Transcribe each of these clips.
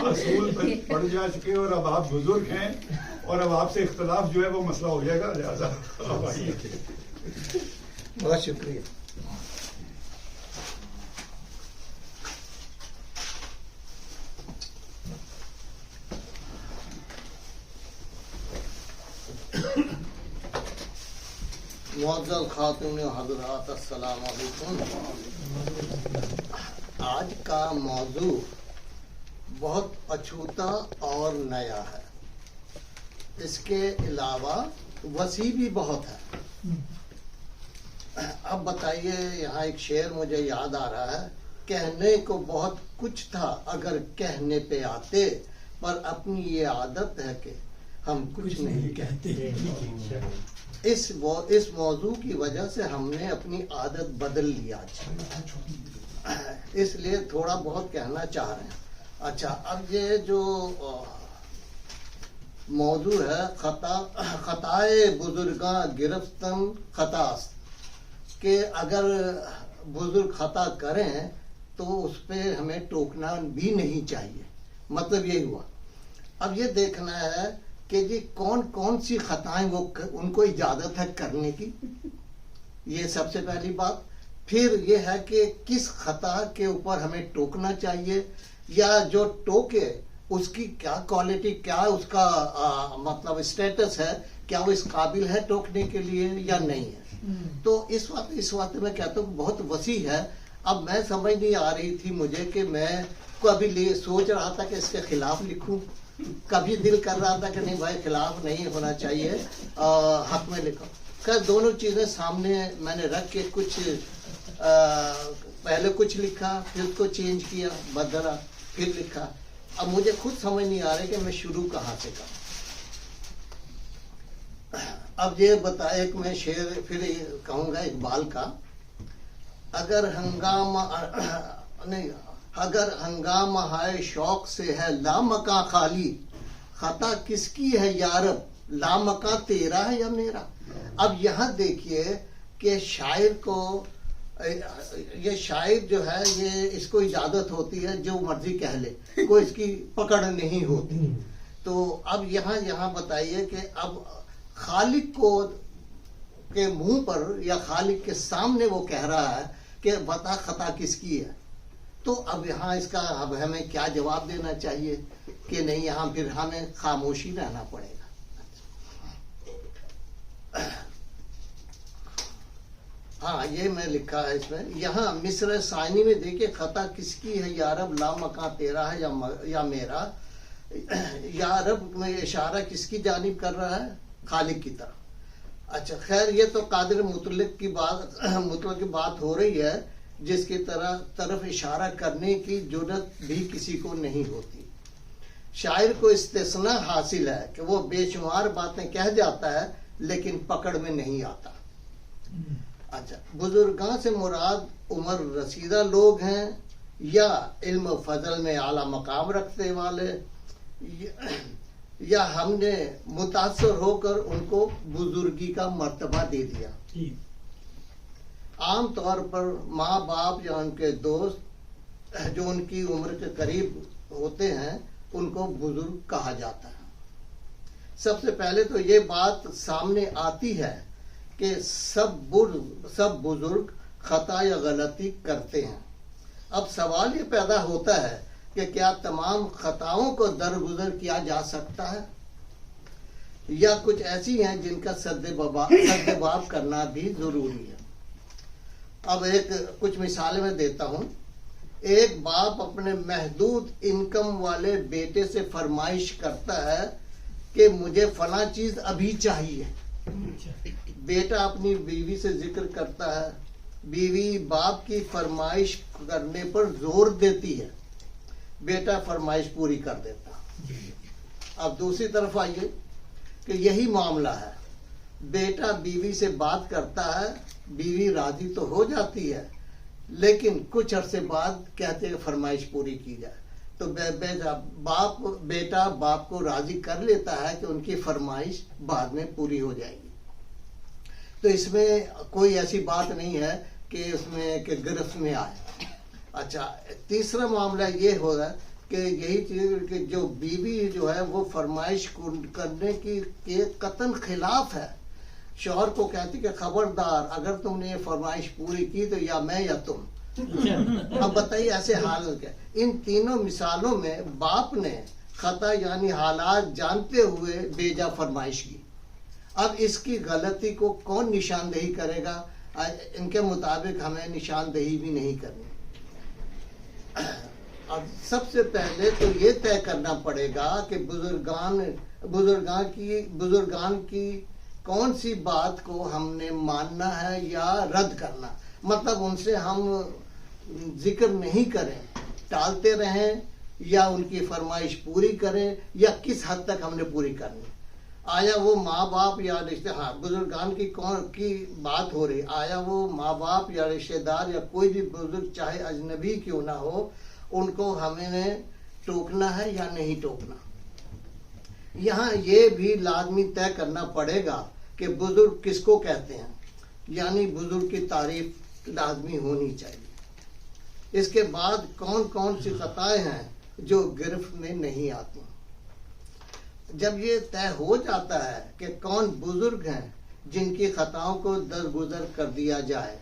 اصول پڑھ جا چکے اور اب آپ بزرگ ہیں اور اب آپ سے اختلاف جو ہے وہ مسئلہ ہو جائے گا، لہٰذا بہت شکریہ. معزز خاتون حضرات السلام علیکم. آج کا موضوع بہت اچھوتا اور نیا ہے، اس کے علاوہ وسیع بھی بہت ہے. اب بتائیے، یہاں ایک شعر مجھے یاد آ رہا ہے، کہنے کو بہت کچھ تھا اگر کہنے پہ آتے، پر اپنی یہ عادت ہے کہ ہم کچھ نہیں کہتے. اس موضوع کی وجہ سے ہم نے اپنی عادت بدل لی آج، اس لیے تھوڑا بہت کہنا چاہ رہے ہیں. اچھا، اب یہ جو موضوع ہے، خطائے بزرگاں گرفتن خطاست، کہ اگر بزرگ خطا کریں تو اس پہ ہمیں ٹوکنا بھی نہیں چاہیے. مطلب یہی ہوا. اب یہ دیکھنا ہے کہ جی کون کون سی خطائیں وہ ان کو اجازت ہے کرنے کی، یہ سب سے پہلی بات. پھر یہ ہے کہ کس خطا کے اوپر ہمیں ٹوکنا چاہیے، یا جو ٹوکے اس کی کیا کوالٹی، کیا اس کا مطلب اسٹیٹس ہے، کیا وہ اس قابل ہے ٹوکنے کے لیے یا نہیں ہے. تو اس وقت میں کہتا ہوں بہت وسیع ہے. اب میں سمجھ نہیں آ رہی تھی مجھے کہ میں کبھی سوچ رہا تھا کہ اس کے خلاف لکھوں، کبھی دل کر رہا تھا کہ نہیں بھائی خلاف نہیں ہونا چاہیے، حق میں لکھو. خیر دونوں چیزیں سامنے میں نے رکھ کے کچھ پہلے کچھ لکھا، پھر اس کو چینج کیا، بدلا، پھر لکھا. اب مجھے خود سمجھ نہیں آ رہا کہ میں شروع کہاں سے کروں. اب یہ بتائے کہ میں شعر پھر کہوں گا اقبال کا، اگر ہنگامہ ہائے شوق سے ہے لامکاں خالی، خطا کس کی ہے یارب لامکاں تیرا ہے یا میرا. اب یہاں دیکھیے کہ شاعر کو، یہ شاعر جو ہے یہ اس کو اجازت ہوتی ہے جو مرضی کہہ لے، کوئی اس کی پکڑ نہیں ہوتی. تو اب یہاں بتائیے کہ اب خالق کو کے منہ پر یا خالق کے سامنے وہ کہہ رہا ہے کہ بتا خطا کس کی ہے. تو اب یہاں اس کا اب ہمیں کیا جواب دینا چاہیے کہ نہیں، یہاں پھر ہمیں خاموشی رہنا پڑے گا. ہاں یہ میں لکھا ہے اس میں، یہاں مصر ثانی میں دیکھیں، خطا کس کی ہے یارب لامکاں تیرا ہے یا میرا. یارب میں اشارہ کس کی جانب کر رہا ہے؟ خالق کی طرف. اچھا خیر، یہ تو قادر مطلق کی بات ہو رہی ہے، جس کی طرف اشارہ کرنے کی جرت بھی کسی کو نہیں ہوتی. شاعر کو استثناء حاصل ہے کہ وہ بے شمار باتیں کہہ جاتا ہے لیکن پکڑ میں نہیں آتا. اچھا، بزرگاں سے مراد عمر رسیدہ لوگ ہیں یا علم و فضل میں اعلیٰ مقام رکھتے والے، یا ہم نے متاثر ہو کر ان کو بزرگی کا مرتبہ دے دیا. عام طور پر ماں باپ یا ان کے دوست جو ان کی عمر کے قریب ہوتے ہیں ان کو بزرگ کہا جاتا ہے. سب سے پہلے تو یہ بات سامنے آتی ہے کہ سب بزرگ خطا یا غلطی کرتے ہیں. اب سوال یہ پیدا ہوتا ہے کہ کیا تمام خطاؤں کو درگزر کیا جا سکتا ہے، یا کچھ ایسی ہیں جن کا سد باب کرنا بھی ضروری ہے. اب کچھ مثالیں میں دیتا ہوں. ایک باپ اپنے محدود انکم والے بیٹے سے فرمائش کرتا ہے کہ مجھے فلاں چیز ابھی چاہیے. بیٹا اپنی بیوی سے ذکر کرتا ہے، بیوی باپ کی فرمائش کرنے پر زور دیتی ہے، بیٹا فرمائش پوری کر دیتا. اب دوسری طرف آئیے کہ یہی معاملہ ہے، بیٹا بیوی سے بات کرتا ہے، بیوی راضی تو ہو جاتی ہے لیکن کچھ عرصے بعد کہتے ہیں فرمائش پوری کی جائے. تو بیٹا باپ کو راضی کر لیتا ہے کہ ان کی فرمائش بعد میں پوری ہو جائے گی. تو اس میں کوئی ایسی بات نہیں ہے کہ اس میں کہ گرفت میں آئے. اچھا تیسرا معاملہ یہ ہو رہا ہے کہ یہی چیز کہ جو بیوی جو ہے وہ فرمائش کرنے کی کے قطعاً خلاف ہے. شوہر کو کہتی کہ خبردار اگر تم نے یہ فرمائش پوری کی تو یا میں یا تم. اب بتائیے ایسے حال کیا. ان تینوں مثالوں میں باپ نے خطا یعنی حالات جانتے ہوئے بیجا فرمائش کی. اب اس کی غلطی کو کون نشاندہی کرے گا؟ ان کے مطابق ہمیں نشاندہی بھی نہیں کرنی. اب سب سے پہلے تو یہ طے کرنا پڑے گا کہ بزرگان کی کون سی بات کو ہم نے ماننا ہے یا رد کرنا. مطلب ان سے ہم ذکر نہیں کریں، ٹالتے رہیں، یا ان کی فرمائش پوری کریں، یا کس حد تک ہم نے پوری کرنی. آیا وہ ماں باپ یا رشتے بزرگان کی بات ہو رہی، آیا وہ ماں باپ یا رشتے دار یا کوئی بھی بزرگ چاہے اجنبی کیوں نہ ہو، ان کو ہمیں نے ٹوکنا ہے یا نہیں ٹوکنا. یہاں یہ بھی لازمی طے کرنا پڑے گا کہ بزرگ کس کو کہتے ہیں، یعنی بزرگ کی تعریف لازمی ہونی چاہیے. اس کے بعد کون کون سی خطائیں ہیں جو گرفت میں نہیں آتی. جب یہ طے ہو جاتا ہے کہ کون بزرگ ہیں جن کی خطاؤں کو درگزر کر دیا جائے،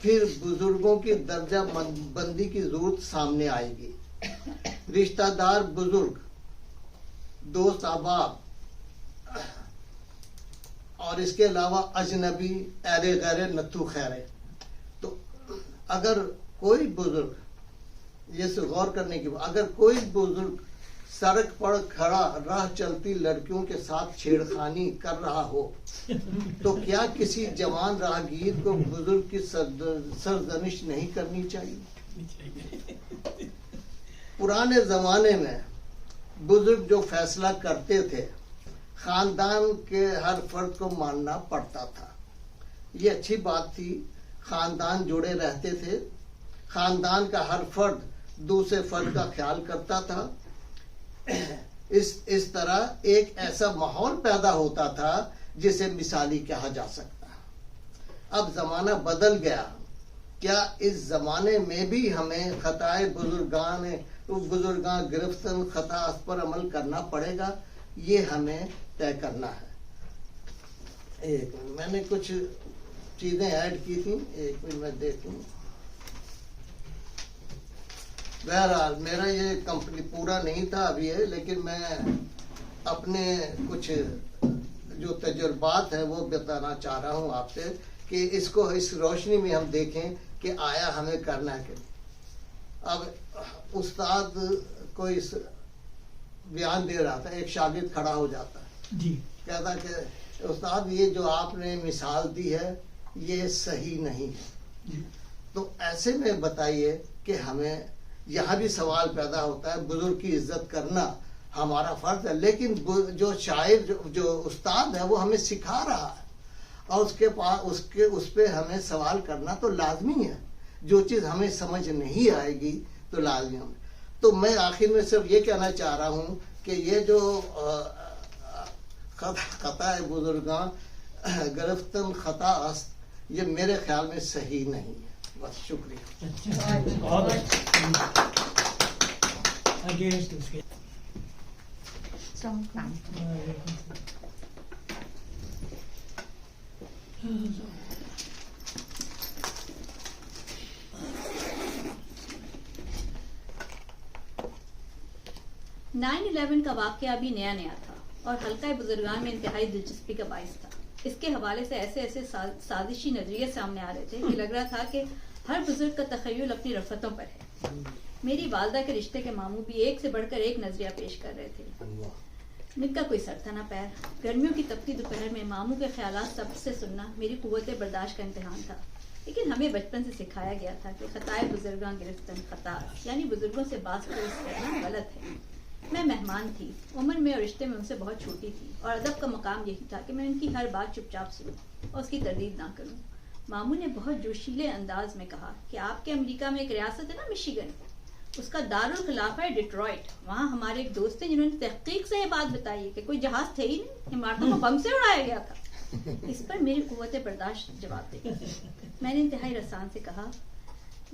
پھر بزرگوں کی درجہ بندی کی ضرورت سامنے آئے گی. رشتہ دار بزرگ، دوست احباب، اور اس کے علاوہ اجنبی، ایرے غیرے نتھو خیرے. تو اگر کوئی بزرگ، یہ غور کرنے کی بات، اگر کوئی بزرگ سڑک پر کھڑا راہ چلتی لڑکیوں کے ساتھ چھیڑخانی کر رہا ہو تو کیا کسی جوان راہگیر کو بزرگ کی سرزنش نہیں کرنی چاہیے؟ پرانے زمانے میں بزرگ جو فیصلہ کرتے تھے خاندان کے ہر فرد کو ماننا پڑتا تھا. یہ اچھی بات تھی. خاندان جڑے رہتے تھے، خاندان کا ہر فرد دوسرے فرد کا خیال کرتا تھا. اس طرح ایک ایسا ماحول پیدا ہوتا تھا جسے مثالی کہا جا سکتا ہے. اب زمانہ بدل گیا. کیا اس زمانے میں بھی ہمیں خطائے بزرگان گرفتن خطا پر عمل کرنا پڑے گا؟ یہ ہمیں طے کرنا ہے. ایک میں نے کچھ چیزیں ایڈ کی تھیں، ایک منٹ میں دیکھوں. بہرحال میرا یہ کمپنی پورا نہیں تھا ابھی ہے، لیکن میں اپنے کچھ جو تجربات ہیں وہ بتانا چاہ رہا ہوں آپ سے کہ اس کو اس روشنی میں ہم دیکھیں کہ آیا ہمیں کرنا ہے کہ. اب استاد کوئی بیان دے رہا تھا، ایک شاگرد کھڑا ہو جاتا ہے جی، کہتا کہ استاد یہ جو آپ نے مثال دی ہے یہ صحیح نہیں ہے. تو ایسے میں بتائیے کہ ہمیں یہاں بھی سوال پیدا ہوتا ہے. بزرگ کی عزت کرنا ہمارا فرض ہے، لیکن جو شاعر جو استاد ہے وہ ہمیں سکھا رہا ہے اور اس پہ ہمیں سوال کرنا تو لازمی ہے. جو چیز ہمیں سمجھ نہیں آئے گی تو لازمی ہے. تو میں آخر میں صرف یہ کہنا چاہ رہا ہوں کہ یہ جو خطا بزرگان گرفتن خطا است، یہ میرے خیال میں صحیح نہیں ہے. بس شکریہ. نائن 11 کا واقعہ ابھی نیا تھا اور حلقہ بزرگان میں انتہائی دلچسپی کا باعث تھا. اس کے حوالے سے ایسے سازشی نظریے سامنے آ رہے تھے کہ لگ رہا تھا کہ ہر بزرگ کا تخیل اپنی رفتوں پر ہے. میری والدہ کے رشتے کے ماموں بھی ایک سے بڑھ کر ایک نظریہ پیش کر رہے تھے. ان کا کوئی سر تھا نہ پیر. گرمیوں کی تپتی دوپہر میں ماموں کے خیالات سب سے سننا میری قوت برداشت کا امتحان تھا. لیکن ہمیں بچپن سے سکھایا گیا تھا کہ خطائے بزرگاں گرفتن خطا، یعنی بزرگوں سے باز پرس کرنا غلط ہے. میں مہمان تھی، عمر میں اور رشتے میں ان سے بہت چھوٹی تھی، اور ادب کا مقام یہی تھا کہ میں ان کی ہر بات چپ چاپ سنوں اور اس کی تردید نہ کروں. ماموں نے بہت جوشیلے انداز میں کہا کہ آپ کے امریکہ میں ایک ریاست ہے نا مشیگن، اس کا دارالخلافہ ہے ڈیٹرائٹ. وہاں ہمارے ایک دوست ہیں جنہوں نے تحقیق سے یہ بات بتائی ہے کہ کوئی جہاز تھے ہی نہیں، عمارتوں کو بم سے اڑایا گیا تھا. اس پر میری قوت برداشت جواب دے. میں نے انتہائی رسان سے کہا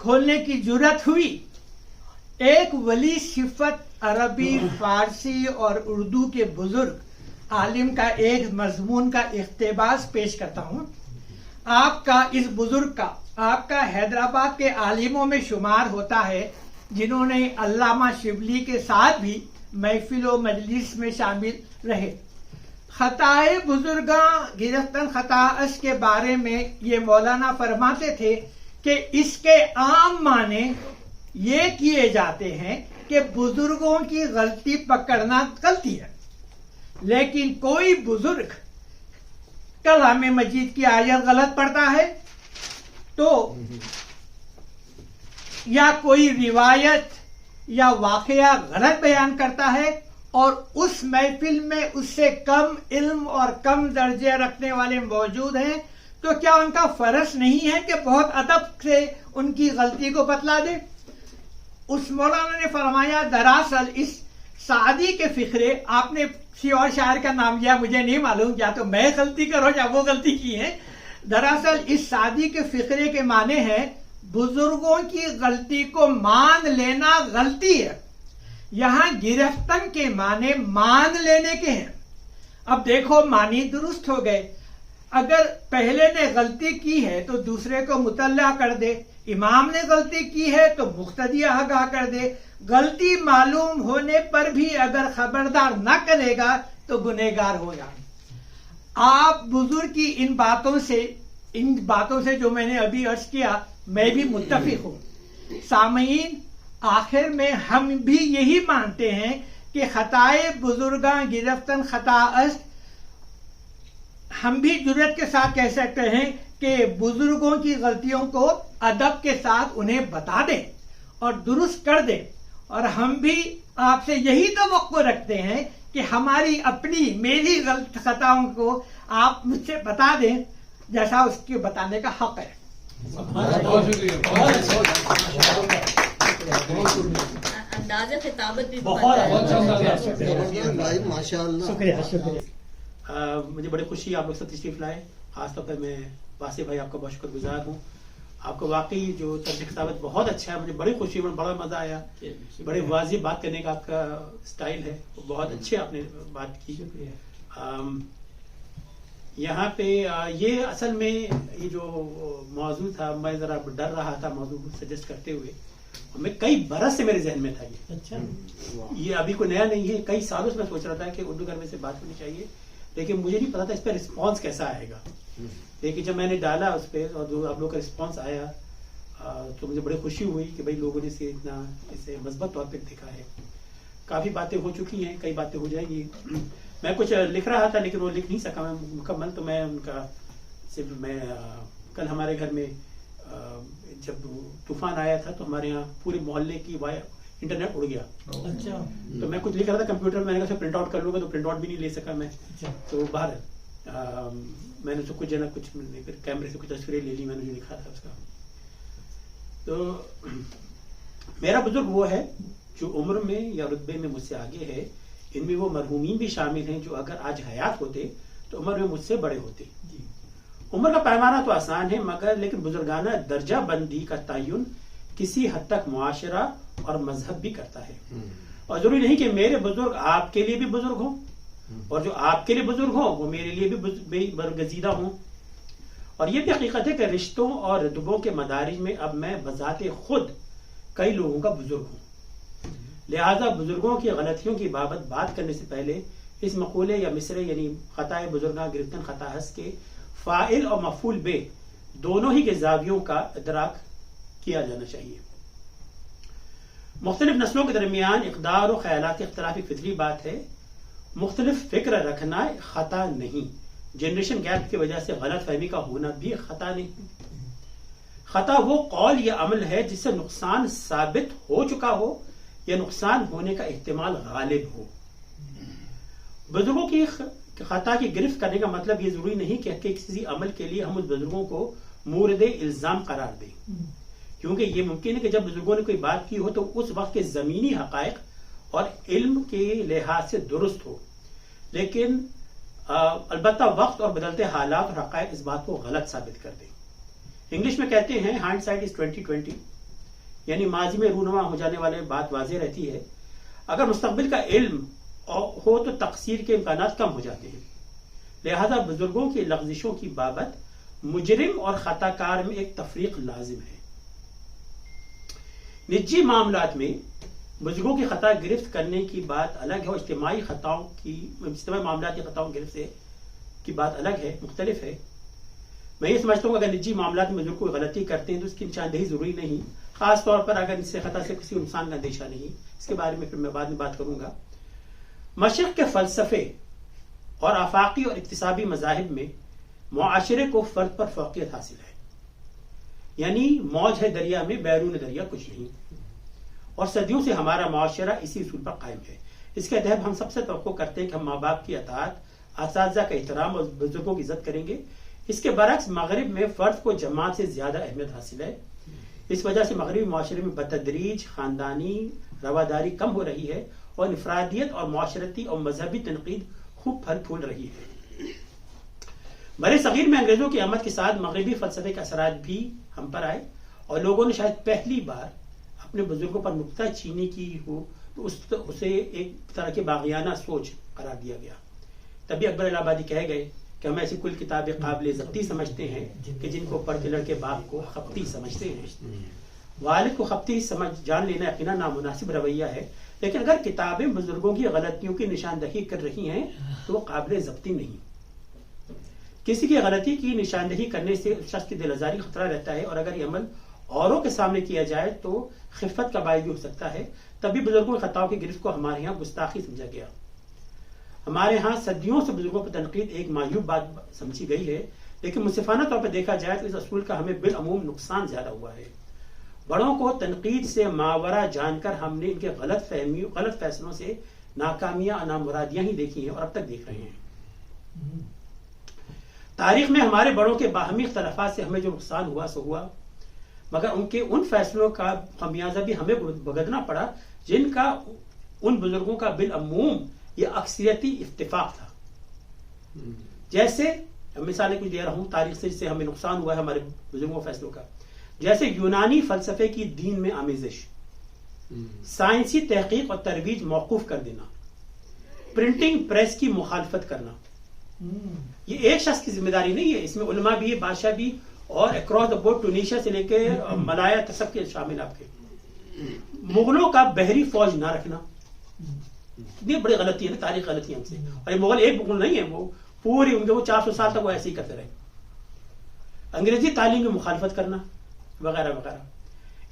کھولنے کی جرت ہوئی. ایک ولی صفت عربی، فارسی اور اردو کے بزرگ عالم کا ایک مضمون کا اقتباس پیش کرتا ہوں. آپ کا اس بزرگ کا، آپ کا حیدرآباد کے عالموں میں شمار ہوتا ہے جنہوں نے علامہ شبلی کے ساتھ بھی محفل و مجلس میں شامل رہے. خطائے بزرگاں گرفتن خطا اس کے بارے میں یہ مولانا فرماتے تھے کہ اس کے عام معنی یہ کیے جاتے ہیں کہ بزرگوں کی غلطی پکڑنا غلطی ہے، لیکن کوئی بزرگ کلام مجید کی آیت غلط پڑھتا ہے تو یا کوئی روایت یا واقعہ غلط بیان کرتا ہے اور اس محفل میں اس سے کم علم اور کم درجے رکھنے والے موجود ہیں، تو کیا ان کا فرض نہیں ہے کہ بہت ادب سے ان کی غلطی کو بتلا دے؟ اس مولانا نے فرمایا دراصل اس سعدی کے فقرے، آپ نے کسی اور شاعر کا نام لیا، مجھے نہیں معلوم، یا تو میں غلطی کروں یا وہ غلطی کی ہے. دراصل اس سعدی کے فقرے کے معنی ہے بزرگوں کی غلطی کو مان لینا غلطی ہے. یہاں گرفتن کے معنی مان لینے کے ہیں. اب دیکھو معنی درست ہو گئے. اگر پہلے نے غلطی کی ہے تو دوسرے کو مطلع کر دے، امام نے غلطی کی ہے تو مقتدی آگاہ کر دے. غلطی معلوم ہونے پر بھی اگر خبردار نہ کرے گا تو گنہگار ہوگا. آپ بزرگ کی ان باتوں سے جو میں نے ابھی عرض کیا میں بھی متفق ہوں. سامعین، آخر میں ہم بھی یہی مانتے ہیں کہ خطائے بزرگاں گرفتن خطا است. ہم بھی جرات کے ساتھ کہہ سکتے ہیں کہ بزرگوں کی غلطیوں کو ادب کے ساتھ انہیں بتا دیں اور درست کر دیں. اور ہم بھی آپ سے یہی توقع رکھتے ہیں کہ ہماری میری غلط خطاؤں کو آپ مجھ سے بتا دیں جیسا اس کے بتانے کا حق ہے. انداز خطابت بھی ماشاء اللہ. شکریہ. مجھے بڑی خوشی آپ لوگ سب تشریف لائے. خاص طور پر میں واسع بھائی آپ کا بہت شکر گزار ہوں. آپ کو واقعی جو طرز خطابت بہت اچھا ہے، مجھے بڑی خوشی ہوئی، بڑا مزہ آیا. بڑے واضح بات کرنے کا آپ کا سٹائل ہے، بہت اچھے آپ نے بات کی. یہاں پہ یہ اصل میں یہ جو موضوع تھا، میں ذرا ڈر رہا تھا موضوع سجیسٹ کرتے ہوئے. میں کئی برس سے میرے ذہن میں تھا یہ ابھی کوئی نیا نہیں ہے. کئی سالوں سے میں سوچ رہا تھا کہ اردو گھر میں سے بات ہونی چاہیے، لیکن مجھے نہیں پتا تھا اس پہ رسپانس کیسا آئے گا. لیکن جب میں نے ڈالا اس پہ اور جو آپ لوگوں کا رسپانس آیا تو مجھے بڑی خوشی ہوئی کہ بھائی لوگوں نے اسے مثبت طور پہ دیکھا ہے. کافی باتیں ہو چکی ہیں، کئی باتیں ہو جائیں گی. میں کچھ لکھ رہا تھا لیکن وہ لکھ نہیں سکا میں مکمل. تو میں ان کا صرف میں کل ہمارے گھر میں جب طوفان آیا تھا تو ہمارے یہاں پورے محلے کی انٹرنیٹ اڑ گیا. تو میں کچھ لکھ رہا تھا کمپیوٹر میں، نے کہا پرنٹ آؤٹ کر لوں گا، تو پرنٹ آؤٹ بھی نہیں لے سکا میں. تو باہر میں نے اس کو کچھ کیمرے سے کچھ تصویریں لے لی، میں نے جو لکھا تھا اس کا. تو میرا بزرگ وہ ہے جو عمر میں یا رتبے میں مجھ سے آگے ہے. ان میں وہ مرحومین بھی شامل ہیں جو اگر آج حیات ہوتے تو عمر میں مجھ سے بڑے ہوتے. عمر کا پیمانہ تو آسان ہے، مگر لیکن بزرگانہ درجہ بندی کا تعین کسی حد تک معاشرہ اور مذہب بھی کرتا ہے. اور ضروری نہیں کہ میرے بزرگ آپ کے لیے بھی بزرگ ہوں اور جو آپ کے لیے بزرگ ہوں وہ میرے لیے بھی برگزیدہ ہوں. اور یہ بھی حقیقت ہے کہ رشتوں اور رتبوں کے مدارج میں اب میں بذات خود کئی لوگوں کا بزرگ ہوں. لہذا بزرگوں کی غلطیوں کی بابت بات کرنے سے پہلے اس مقولے یا مصرے یعنی خطائے بزرگاں گرفتن خطا ہس کے فاعل اور مفعول بے دونوں ہی کے زاویوں کا ادراک کیا جانا چاہیے. مختلف نسلوں کے درمیان اقدار و خیالات اختلاف ایک فطری بات ہے. مختلف فکر رکھنا خطا نہیں. جنریشن گیپ کی وجہ سے غلط فہمی کا ہونا بھی خطا نہیں. خطا وہ قول یا عمل ہے جس سے نقصان ثابت ہو چکا ہو یا نقصان ہونے کا احتمال غالب ہو. بزرگوں کی خطا کی گرفت کرنے کا مطلب یہ ضروری نہیں کہ کسی عمل کے لیے ہم اس بزرگوں کو مورد الزام قرار دیں، کیونکہ یہ ممکن ہے کہ جب بزرگوں نے کوئی بات کی ہو تو اس وقت کے زمینی حقائق اور علم کے لحاظ سے درست ہو، لیکن البتہ وقت اور بدلتے حالات اور حقائق اس بات کو غلط ثابت کر دیں. انگلش میں کہتے ہیں ہینڈ سائٹ از 20/20. یعنی ماضی میں رونما ہو جانے والے بات واضح رہتی ہے. اگر مستقبل کا علم ہو تو تقصیر کے امکانات کم ہو جاتے ہیں. لہذا بزرگوں کی لغزشوں کی بابت مجرم اور خطا کار میں ایک تفریق لازم ہے. نجی معاملات میں بزرگوں کی خطا گرفت کرنے کی بات الگ ہے اور اجتماعی معاملات کی خطاؤں کی گرفت کی بات الگ ہے، مختلف ہے. میں یہ سمجھتا ہوں کہ اگر نجی معاملات میں بزرگ کوئی غلطی کرتے ہیں تو اس کی نشاندہی ضروری نہیں، خاص طور پر اگر اس سے خطا سے کسی نقصان کا اندیشہ نہیں. اس کے بارے میں پھر میں بعد میں بات کروں گا. مشرق کے فلسفے اور آفاقی اور اکتسابی مذاہب میں معاشرے کو فرد پر فوقیت حاصل ہے. یعنی موج ہے دریا میں، بیرون دریا کچھ نہیں. اور صدیوں سے ہمارا معاشرہ اسی اصول پر قائم ہے. اس کے تحت ہم سب سے توقع کرتے ہیں کہ ہم ماں باپ کی اطاعت، اساتذہ کا احترام اور بزرگوں کی عزت کریں گے. اس کے برعکس مغرب میں فرد کو جماعت سے زیادہ اہمیت حاصل ہے. اس وجہ سے مغربی معاشرے میں بتدریج خاندانی رواداری کم ہو رہی ہے اور انفرادیت اور معاشرتی اور مذہبی تنقید خوب پھل پھول رہی ہے. برے صغیر میں انگریزوں کی آمد کے ساتھ مغربی فلسفے کے اثرات بھی ہم پر آئے اور لوگوں نے شاید پہلی بار اپنے بزرگوں پر نکتہ چینی کی ہو تو اسے ایک طرح کی باغیانہ سوچ قرار دیا گیا. تبھی اکبر الہ آبادی کہہ گئے کہ ہم ایسی کل کتابیں قابل ضبطی سمجھتے ہیں کہ جن کو پڑھ کے لڑکے باپ کو خپتی سمجھتے ہیں. والد کو خپتی سمجھ جان لینا یقیناً نامناسب رویہ ہے، لیکن اگر کتابیں بزرگوں کی غلطیوں کی نشاندہی کر رہی ہیں تو وہ قابل ضبطی نہیں. کسی کی غلطی کی نشاندہی کرنے سے شخص کی دل آزاری خطرہ رہتا ہے، اور اگر یہ عمل اوروں کے سامنے کیا جائے تو خفت کا باعث بھی ہو سکتا ہے. تبھی بزرگوں کی خطاؤں کی گرفت کو ہمارے یہاں گستاخی سمجھا گیا. ہمارے ہاں صدیوں سے بزرگوں پر تنقید ایک معیوب بات سمجھی گئی ہے، لیکن منصفانہ طور پر دیکھا جائے تو اس اصول کا ہمیں بالعموم نقصان زیادہ ہوا ہے. بڑوں کو تنقید سے ماورا جان کر ہم نے ان کے غلط فیصلوں سے ناکامیاں نامرادیاں ہی دیکھی ہیں اور اب تک دیکھ رہے ہیں. تاریخ میں ہمارے بڑوں کے باہمی اختلافات سے ہمیں جو نقصان ہوا سو ہوا، مگر ان کے ان فیصلوں کا خمیازہ بھی ہمیں بھگتنا پڑا جن کا ان بزرگوں کا بالعموم یہ اکثریتی اتفاق تھا. جیسے مثالیں کچھ دے رہا ہوں تاریخ سے، جس سے ہمیں نقصان ہوا ہے ہمارے بزرگوں کے فیصلوں کا. جیسے یونانی فلسفے کی دین میں آمیزش، سائنسی تحقیق اور ترویج موقوف کر دینا، پرنٹنگ پریس کی مخالفت کرنا. یہ ایک شخص کی ذمہ داری نہیں ہے، اس میں علماء بھی، بادشاہ بھی، اور اکراس دا بورڈ ٹونیشیا سے لے کے ملایا تسب کے شامل آپ کے. مغلوں کا بحری فوج نہ رکھنا، کتنی بڑی غلطی ہے نا، تاریخ غلطی ہم سے. اور یہ مغل ایک مغل نہیں ہے، وہ پوری ان کے وہ 400 سال تک وہ ایسے ہی کرتے رہے. انگریزی تعلیم کی مخالفت کرنا وغیرہ وغیرہ.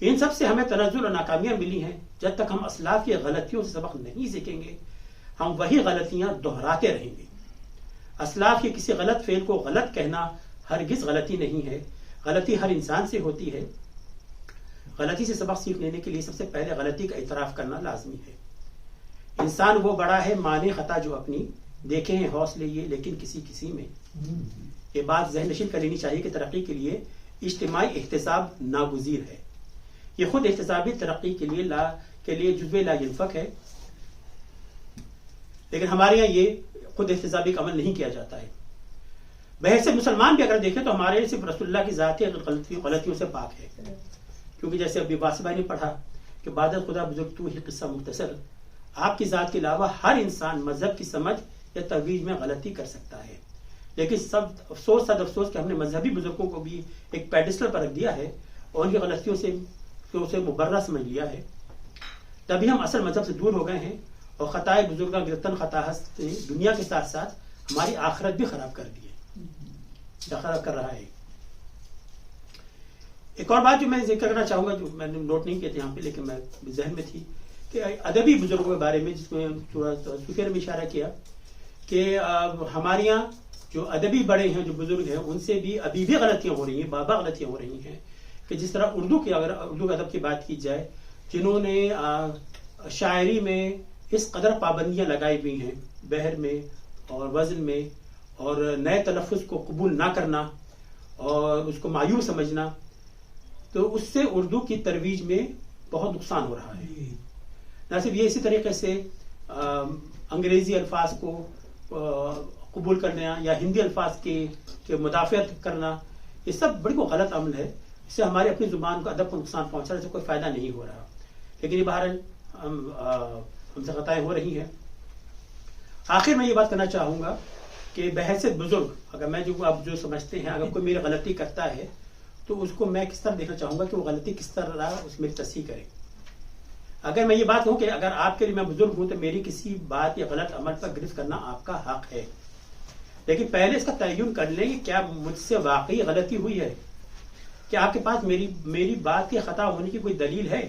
ان سب سے ہمیں تنزل اور ناکامیاں ملی ہیں. جب تک ہم اسلاف کی غلطیوں سے سبق نہیں سیکھیں گے ہم وہی غلطیاں دہراتے رہیں گے. اسلاف کے کسی غلط فعل کو غلط کہنا ہرگز غلطی نہیں ہے. غلطی ہر انسان سے ہوتی ہے. غلطی سے سبق سیکھ لینے کے لیے سب سے پہلے غلطی کا اعتراف کرنا لازمی ہے. انسان وہ بڑا ہے مانے خطا جو اپنی، دیکھے ہیں حوصلے یہ لیکن کسی میں. یہ بات ذہن نشین کر لینی چاہیے کہ ترقی کے لیے اجتماعی احتساب ناگزیر ہے. یہ خود احتسابی ترقی کے لیے جزو لا ینفک ہے، لیکن ہمارے یہاں یہ خود احتسابی کا عمل نہیں کیا جاتا ہے. بحیثیت مسلمان بھی اگر دیکھیں تو ہمارے صرف رسول اللہ کی ذاتی غلطیوں سے پاک ہے. کیونکہ جیسے ابھی واسف بھائی نے پڑھا کہ بعد خدا بزرگ تو ہی قصہ مختصر، آپ کی ذات کے علاوہ ہر انسان مذہب کی سمجھ یا ترویج میں غلطی کر سکتا ہے. لیکن صد افسوس کہ ہم نے مذہبی بزرگوں کو بھی ایک پیڈسٹل پر رکھ دیا ہے اور ان کی غلطیوں سے اسے مبرہ سمجھ لیا ہے. تبھی ہم اصل مذہب سے دور ہو گئے ہیں اور خطائے بزرگاں گرفتن خطا نے دنیا کے ساتھ ساتھ ہماری آخرت بھی خراب کر دی ہے، خراب کر رہا ہے. ایک اور بات جو میں ذکر کرنا چاہوں گا، جو میں نے نوٹ نہیں کیا تھا یہاں پہ لیکن میں ذہن میں تھی، کہ ادبی بزرگوں کے بارے میں، جس میں سفیر میں اشارہ کیا کہ ہمارے یہاں جو ادبی بڑے ہیں، جو بزرگ ہیں، ان سے بھی ابھی بھی غلطیاں ہو رہی ہیں، بابا غلطیاں ہو رہی ہیں. کہ جس طرح اردو کے ادب کی بات کی جائے، جنہوں نے شاعری میں اس قدر پابندیاں لگائی ہوئی ہیں، بحر میں اور وزن میں، اور نئے تلفظ کو قبول نہ کرنا اور اس کو معیوب سمجھنا، تو اس سے اردو کی ترویج میں بہت نقصان ہو رہا ہے. نہ صرف یہ، اسی طریقے سے انگریزی الفاظ کو قبول کرنا یا ہندی الفاظ کی مدافعت کرنا، یہ سب بڑی کو غلط عمل ہے. اس سے ہماری اپنی زبان کو ادب کو نقصان پہنچ رہا ہے، اس سے کوئی فائدہ نہیں ہو رہا. لیکن یہ بہرحال ہم سے خطائیں ہو رہی ہیں. آخر میں یہ بات کرنا چاہوں گا کہ بحیثیت بزرگ اگر میں جو آپ جو سمجھتے ہیں اگر کوئی میری غلطی کرتا ہے تو اس کو میں کس طرح دیکھنا چاہوں گا کہ وہ غلطی کس طرح اس میری تصحیح کرے. اگر میں یہ بات کہوں کہ اگر آپ کے لیے میں بزرگ ہوں تو میری کسی بات یا غلط عمل پر گرفت کرنا آپ کا حق ہے، لیکن پہلے اس کا تعین کر لیں کہ کیا مجھ سے واقعی غلطی ہوئی ہے، کیا آپ کے پاس میری بات کی خطا ہونے کی کوئی دلیل ہے.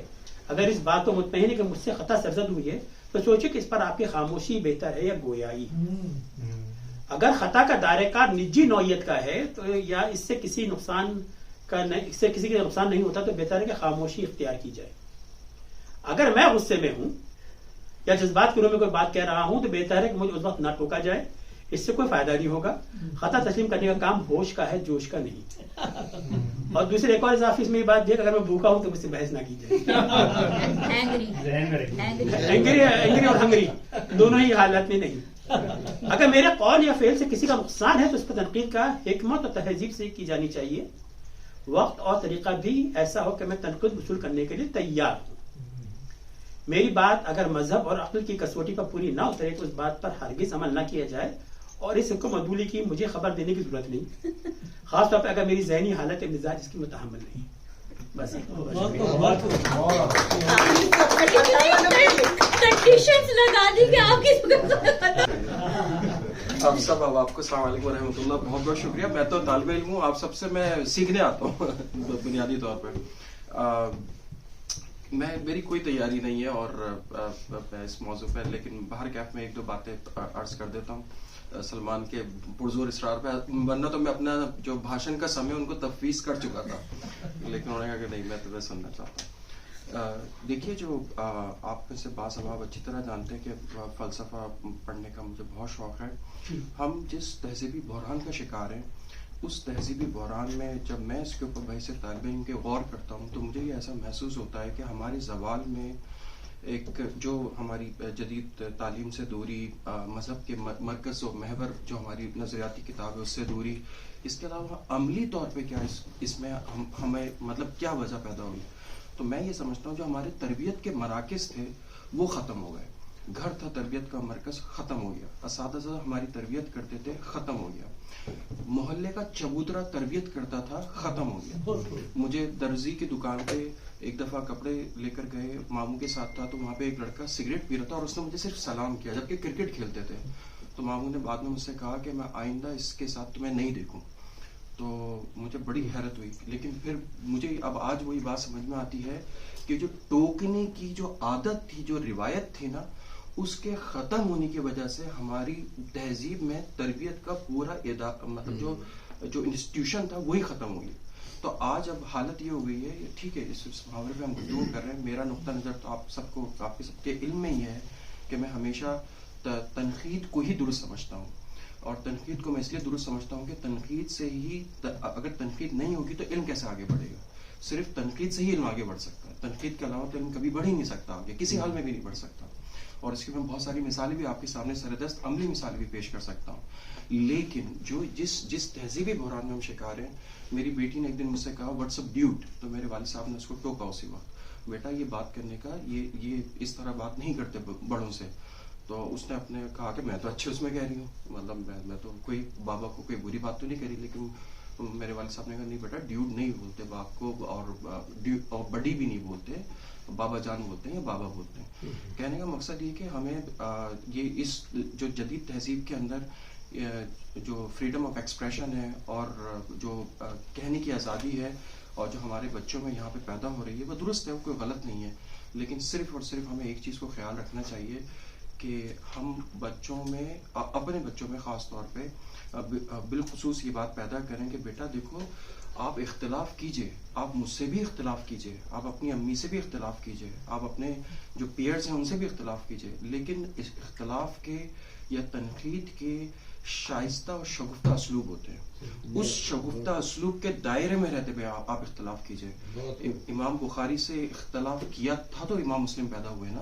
اگر اس بات کو مطمئن ہے کہ مجھ سے خطا سرزد ہوئی ہے تو سوچیں کہ اس پر آپ کی خاموشی بہتر ہے یا گویائی. اگر خطا کا دائرہ کار نجی نوعیت کا ہے تو یا اس سے کسی کا نقصان نہیں ہوتا تو بہتر ہے کہ خاموشی اختیار کی جائے. اگر میں غصے میں ہوں یا جذبات کے روح میں کوئی بات کہہ رہا ہوں تو بہتر ہے کہ مجھے اس وقت نہ ٹوکا جائے، اس سے کوئی فائدہ نہیں ہوگا. خطا تسلیم کرنے کا کام ہوش کا ہے، جوش کا نہیں. اور دوسرے ایک اور اضافی اس میں یہ بات ہے کہ اگر میں بھوکا ہوں تو مجھ سے بحث نہ کی جائے. اینگری اور ہنگری دونوں ہی حالت میں نہیں. اگر میرے قول یا فعل سے کسی کا نقصان ہے تو اس پر تنقید کا حکمت اور تہذیب سے کی جانی چاہیے. وقت اور طریقہ بھی ایسا ہو کہ میں تنقید وصول کرنے کے لیے تیار ہوں. میری بات اگر مذہب اور عقل کی کسوٹی پر پوری نہ اترے تو اس بات پر ہرگز عمل نہ کیا جائے، اور اس حکم عدولی کی مجھے خبر دینے کی ضرورت نہیں، خاص طور پہ اگر میری ذہنی حالت مزاج اس کی متحمل نہیں. بس آپ سب اب آپ کو السلام علیکم ورحمۃ اللہ. بہت بہت شکریہ. میں تو طالب علم ہوں، آپ سب سے میں سیکھنے آتا ہوں بنیادی طور پر. میری کوئی تیاری نہیں ہے اور اس موضوع پر، لیکن باہر کیف میں ایک دو باتیں عرض کر دیتا ہوں سلمان کے پرزور اصرار پہ، ورنہ تو میں اپنا جو بھاشن کا سمے ان کو تفویض کر چکا تھا، لیکن انہوں نے کہا کہ نہیں میں تمہیں سننا چاہتا ہوں. دیکھیے جو آپ میں سے بعض احباب اچھی طرح جانتے ہیں کہ فلسفہ پڑھنے کا مجھے بہت شوق ہے. ہم جس تہذیبی بحران کا شکار ہیں اس تہذیبی بحران میں جب میں اس کے اوپر بحیثیت طالب علم کے غور کرتا ہوں تو مجھے یہ ایسا محسوس ہوتا ہے کہ ہمارے زوال میں ایک جو ہماری جدید تعلیم سے دوری، مذہب کے مرکز و محور جو ہماری نظریاتی کتاب ہے اس سے دوری، اس کے علاوہ عملی طور پہ کیا اس میں ہمیں مطلب کیا وجہ پیدا ہوئی. تو میں یہ سمجھتا ہوں جو ہمارے تربیت کے مراکز تھے وہ ختم ہو گئے. گھر تھا تربیت کا مرکز، ختم ہو گیا. اساتذہ ہماری تربیت کرتے تھے، ختم ہو گیا. محلے کا چبوترا تربیت کرتا تھا، ختم ہو گیا. مجھے درزی کی دکان پہ ایک دفعہ کپڑے لے کر گئے، ماموں کے ساتھ تھا، تو وہاں پہ ایک لڑکا سگریٹ پی رہا تھا اور اس نے مجھے صرف سلام کیا جبکہ کرکٹ کھیلتے تھے. تو ماموں نے بعد میں مجھ سے کہا کہ میں آئندہ اس کے ساتھ تمہیں نہیں دیکھوں. تو مجھے بڑی حیرت ہوئی. لیکن پھر مجھے اب آج وہی بات سمجھ میں آتی ہے کہ جو ٹوکنے کی جو عادت تھی، جو روایت تھی نا، اس کے ختم ہونے کی وجہ سے ہماری تہذیب میں تربیت کا پورا مطلب جو انسٹیٹیوشن تھا وہی ختم ہو گئی. تو آج اب حالت یہ ہو گئی ہے، ٹھیک ہے اس محاورے پہ ہم گفتگو کر رہے ہیں، میرا نقطہ نظر تو آپ کے سب کے علم میں یہ ہے کہ میں ہمیشہ تنقید کو ہی درست سمجھتا ہوں. اور تنقید کو میں اس لیے درست سمجھتا ہوں کہ تنقید سے ہی، اگر تنقید نہیں ہوگی تو علم کیسے آگے بڑھے گا. صرف تنقید سے ہی علم آگے بڑھ سکتا ہے، تنقید کے علاوہ تو علم کبھی بڑھ ہی نہیں سکتا آگے، کسی حال میں بھی نہیں بڑھ سکتا. اور اس کی میں بہت ساری مثالیں بھی آپ کے سامنے سردست عملی مثالیں بھی پیش کر سکتا ہوں. لیکن جو جس تہذیبی بحران میں ہم شکار ہیں، میری بیٹی نے ایک دن مجھ سے کہا واٹس اپ ڈیوڈ، تو میرے والد صاحب نے اس کو ٹوکا اسی وقت، بیٹا یہ بات کرنے کا یہ اس طرح بات نہیں کرتے بڑوں سے. تو اس نے اپنے کہا کہ میں تو اچھے اس میں کہہ رہی ہوں، مطلب میں تو کوئی بابا کو کوئی بری بات تو نہیں کری. لیکن میرے والد صاحب نے کہا نہیں بیٹا ڈیوڈ نہیں بولتے باپ کو، اور بڑی بھی نہیں بولتے، بابا جان بولتے ہیں یا بابا بولتے ہیں. کہنے کا مقصد یہ کہ ہمیں یہ اس جو جدید تہذیب کے اندر جو فریڈم آف ایکسپریشن ہے اور جو کہنے کی آزادی ہے اور جو ہمارے بچوں میں یہاں پہ پیدا ہو رہی ہے وہ درست ہے، وہ کوئی غلط نہیں ہے. لیکن صرف اور صرف ہمیں ایک چیز کو خیال رکھنا چاہیے کہ ہم بچوں میں، اپنے بچوں میں خاص طور پہ بالخصوص یہ بات پیدا کریں کہ بیٹا دیکھو آپ اختلاف کیجئے، آپ مجھ سے بھی اختلاف کیجئے، آپ اپنی امی سے بھی اختلاف کیجئے، آپ اپنے جو پیئرز ہیں ان سے بھی اختلاف کیجئے، لیکن اس اختلاف کے یا تنقید کے شائستہ اور شگفتہ اسلوب ہوتے ہیں. اس شگفتہ اسلوب کے دائرے میں رہتے ہوئے آپ اختلاف کیجئے. امام بخاری سے اختلاف کیا تھا تو امام مسلم پیدا ہوئے نا.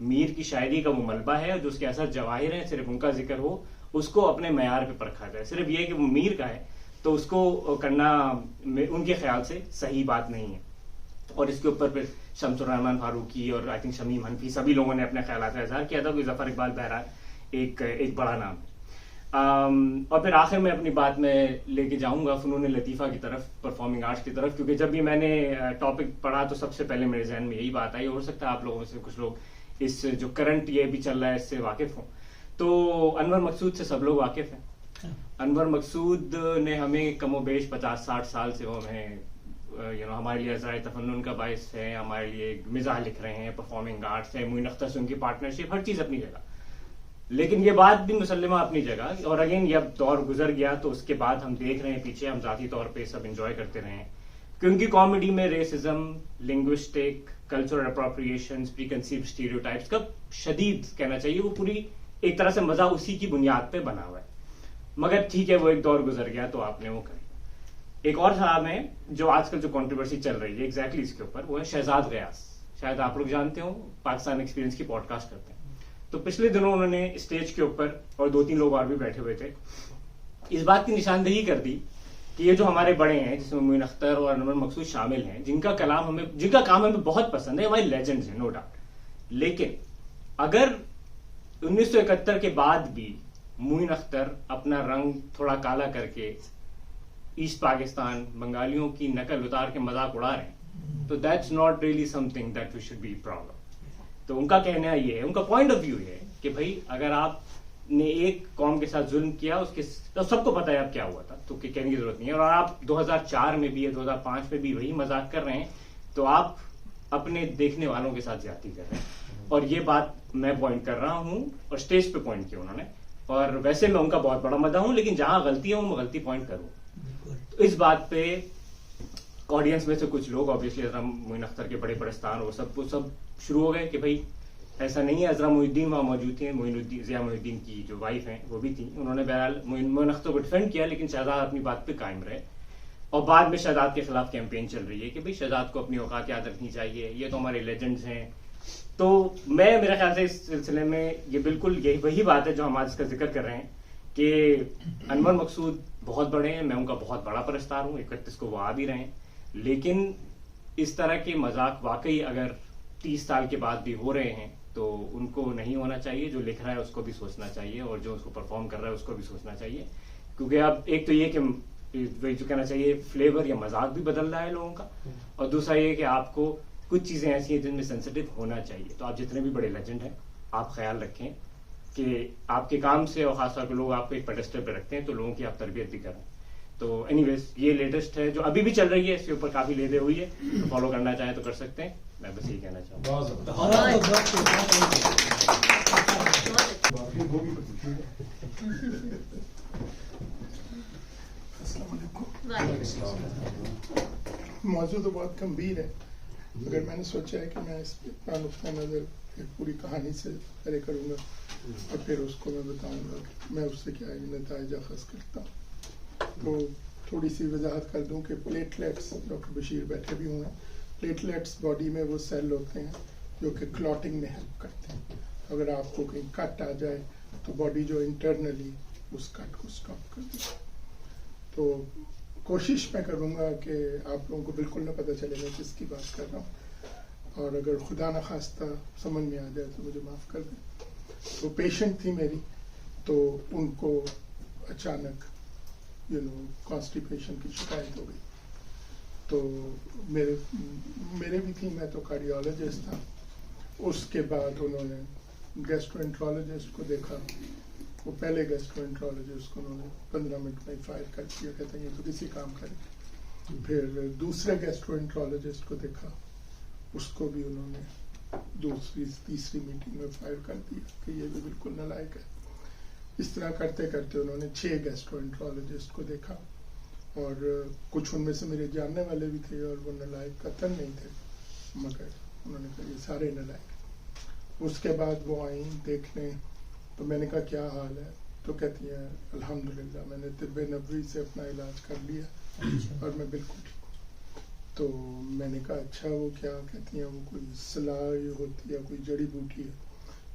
میر کی شاعری کا وہ ملبہ ہے جو اس کے اثر جواہر ہیں, صرف ان کا ذکر ہو اس کو اپنے معیار پہ پرکھا جائے. صرف یہ کہ وہ میر کا ہے تو اس کو کرنا ان کے خیال سے صحیح بات نہیں ہے. اور اس کے اوپر پھر شمس الرحمان فاروقی اور آئی تھنک شمیم حنفی سبھی لوگوں نے اپنے خیالات کا اظہار کیا تھا کہ ظفر اقبال بہرحال ایک بڑا نام ہے. اور پھر آخر میں اپنی بات میں لے کے جاؤں گا فنون لطیفہ کی طرف, پرفارمنگ آرٹس کی طرف, کیونکہ جب بھی میں نے ٹاپک پڑھا تو سب سے پہلے میرے ذہن میں یہی بات آئی. ہو سکتا ہے آپ لوگوں میں سے کچھ لوگ اس جو کرنٹ یہ بھی چل رہا ہے اس سے واقف ہوں. تو انور مقصود سے سب لوگ واقف ہیں. انور مقصود نے ہمیں کم و بیش 50-60 سال سے وہ ہمیں ہمارے لیے ذرائع تفنن کا باعث ہے, ہمارے لیے مزاح لکھ رہے ہیں, پرفارمنگ آرٹس ہے, معین اختر سے ان کی پارٹنرشپ, ہر چیز اپنی جگہ. لیکن یہ بات بھی مسلمہ اپنی جگہ. اور اگین یہ اب دور گزر گیا تو اس کے بعد ہم دیکھ رہے ہیں پیچھے, ہم ذاتی طور پہ سب انجوائے کرتے رہے ہیں کہ ان کی کامیڈی میں ریسزم, لنگوسٹک, کلچرل اپروپریشنز, پری کنسیو اسٹیریوٹائپس کا شدید کہنا چاہیے وہ پوری ایک طرح سے مزہ اسی کی بنیاد پہ بنا ہوا ہے. مگر ٹھیک ہے وہ ایک دور گزر گیا تو آپ نے وہ کری. ایک اور صاحب ہیں جو آج کل جو کنٹروورسی چل رہی ہے ایگزیکٹلی اس کے اوپر, وہ ہے شہزاد غیاث. شاید آپ لوگ جانتے ہو, پاکستان ایکسپیرینس کی پوڈ کاسٹ کرتے ہیں. تو پچھلے دنوں انہوں نے اسٹیج کے اوپر, اور 2-3 لوگ اور بھی بیٹھے ہوئے تھے, اس بات کی نشاندہی کر دی کہ یہ جو ہمارے بڑے ہیں جس میں معین اختر اور انور مقصود شامل ہیں, جن کا کام ہمیں بہت پسند ہے, ہمارے لیجنڈز ہیں نو ڈاؤٹ, لیکن اگر 1971 کے بعد بھی معین اختر اپنا رنگ تھوڑا کالا کر کے ایسٹ پاکستان بنگالیوں کی نقل اتار کے مذاق اڑا رہے ہیں تو that's not really something that we should be proud of. تو ان کا کہنا یہ ہے, ان کا پوائنٹ آف ویو یہ ہے کہ بھائی اگر آپ نے ایک قوم کے ساتھ ظلم کیا, اس کے سب کو پتا ہے اب کیا ہوا تھا, تو کہنے کی ضرورت نہیں ہے. اور آپ 2004 میں بھی یا 2005 میں بھی وہی مذاق کر رہے ہیں تو آپ اپنے دیکھنے والوں کے ساتھ زیادتی کر رہے ہیں. اور یہ بات میں پوائنٹ کر رہا ہوں اور اسٹیج پہ پوائنٹ کیا انہوں نے, اور ویسے میں ان کا بہت بڑا مداح ہوں, لیکن جہاں غلطی ہے میں غلطی پوائنٹ کروں. تو اس بات پہ آڈینس میں سے کچھ لوگ آبویسلی عزرا معین اختر کے بڑے پرستان وہ سب شروع ہو گئے کہ بھائی ایسا نہیں ہے. عزرا محی الدین وہاں موجود تھے, ضیاء محی الدین کی جو وائف ہیں وہ بھی تھیں, انہوں نے بہرحال معین اختر کو ڈیفینڈ کیا, لیکن شہزاد اپنی بات پہ قائم رہے. اور بعد میں شہزاد کے خلاف کیمپین چل رہی ہے کہ بھائی شہزاد کو اپنی اوقات یاد رکھنی چاہیے, یہ تو ہمارے لیجنڈز ہیں. تو میرے خیال سے اس سلسلے میں یہ بالکل یہی وہی بات ہے جو ہم آج اس کا ذکر کر رہے ہیں کہ انور مقصود بہت بڑے ہیں, میں ان کا بہت بڑا پرستار ہوں, 31 کو وہ آ بھی رہے ہیں, لیکن اس طرح کے مذاق واقعی اگر 30 سال کے بعد بھی ہو رہے ہیں تو ان کو نہیں ہونا چاہیے. جو لکھ رہا ہے اس کو بھی سوچنا چاہیے, اور جو اس کو پرفارم کر رہا ہے اس کو بھی سوچنا چاہیے, کیونکہ اب ایک تو یہ کہ جو کہنا چاہیے فلیور یا مذاق بھی بدل رہا ہے لوگوں کا, اور دوسرا یہ کہ آپ کو کچھ چیزیں ایسی ہیں جن میں سینسیٹیو ہونا چاہیے. تو آپ جتنے بھی بڑے لیجنڈ ہیں آپ خیال رکھیں کہ آپ کے کام سے, اور خاص طور پہ لوگ آپ کو ایک پیڈسٹل پہ رکھتے ہیں تو لوگوں کی آپ تربیت بھی کریں. تو اینی ویز یہ لیٹسٹ ہے جو ابھی بھی چل رہی ہے, اس کے اوپر کافی لیدے ہوئی ہے, تو فالو کرنا چاہیں تو کر سکتے ہیں. میں بس یہی کہنا چاہوں موضوع تو بہت گمبھیر ہے, مگر میں نے سوچا ہے کہ میں اس پہ نقطۂ نظر ایک پوری کہانی سے پہلے کروں گا اور پھر اس کو میں بتاؤں گا کہ میں اس سے کیا نتائج اخذ کرتا ہوں. تو تھوڑی سی وضاحت کر دوں کہ پلیٹلیٹس, ڈاکٹر بشیر بیٹھے بھی ہوئے ہیں, پلیٹلیٹس باڈی میں وہ سیل ہوتے ہیں جو کہ کلاٹنگ میں ہیلپ کرتے ہیں. اگر آپ کو کہیں کٹ آ جائے تو باڈی جو انٹرنلی اس کٹ کو اسٹاپ کر دے. تو کوشش میں کروں گا کہ آپ لوگوں کو بالکل نہ پتہ چلے میں کس کی بات کر رہا ہوں, اور اگر خدا نخواستہ سمجھ میں آ جائے تو مجھے معاف کر دیں. تو پیشنٹ تھی میری, تو ان کو اچانک کانسٹیپیشن کی شکایت ہو گئی. تو میرے بھی تھی, میں تو کارڈیالوجسٹ تھا. اس کے بعد انہوں نے گیسٹرو کو دیکھا, وہ پہلے گیسٹرو کو انہوں نے 15 منٹ میں فائر کر دیا, کہتے ہیں یہ تو کسی کام کرے. پھر دوسرے گیسٹرو کو دیکھا, اس کو بھی انہوں نے تیسری میٹنگ میں فائر کر دیا کہ یہ بھی بالکل نالائق ہے. اس طرح کرتے کرتے انہوں نے 6 گیسٹرو کو دیکھا, اور کچھ ان میں سے میرے جاننے والے بھی تھے اور وہ نالائق قطعاً نہیں تھے, مگر انہوں نے کہا یہ سارے نالائق. اس کے بعد وہ آئیں دیکھنے, تو میں نے کہا کیا حال ہے, تو کہتی ہیں الحمدللہ میں نے طب نبوی سے اپنا علاج کر لیا اور میں بالکل ٹھیک ہوں. تو میں نے کہا اچھا وہ کیا, کہتی ہیں وہ کوئی صلاح ہوتی ہے, کوئی جڑی بوٹی ہے.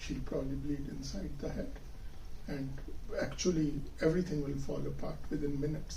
she'll probably bleed inside the head and actually everything will fall apart within minutes.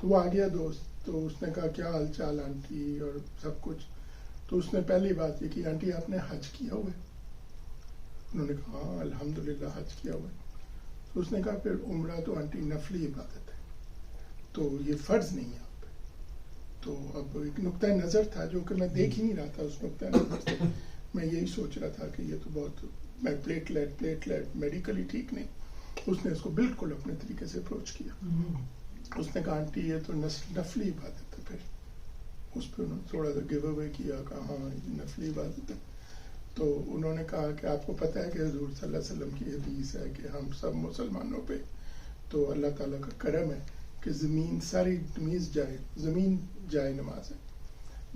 تو وہ آ گیا دوست, تو اس نے کہا کیا حال چال آنٹی اور سب کچھ. تو اس نے پہلی بات یہ کی, آنٹی آپ نے حج کیا ہوا ہے؟ انہوں نے کہا ہاں الحمدللہ حج کیا ہوا ہے. تو اس نے کہا پھر عمرہ تو آنٹی نفلی عبادت ہے, تو یہ فرض نہیں ہے آپ پہ. تو اب ایک نقطۂ نظر تھا جو کہ میں دیکھ ہی نہیں رہا تھا, اس نقطۂ نظر سے میں یہی سوچ رہا تھا کہ یہ تو بہت, میں پلیٹلیٹ میڈیکلی ٹھیک نہیں. اس نے اس کو بالکل اپنے طریقے سے اپروچ کیا. اس نے کہا آنٹی یہ تو نفلی عبادت ہے. پھر اس پہ انہوں نے تھوڑا سا گیو اوے کیا, کہا ہاں یہ نفلی عبادت ہے. تو انہوں نے کہا کہ آپ کو پتہ ہے کہ حضور صلی اللہ علیہ وسلم کی حدیث ہے کہ ہم سب مسلمانوں پہ تو اللہ تعالیٰ کا کرم ہے کہ زمین ساری زمین جائے نماز ہے,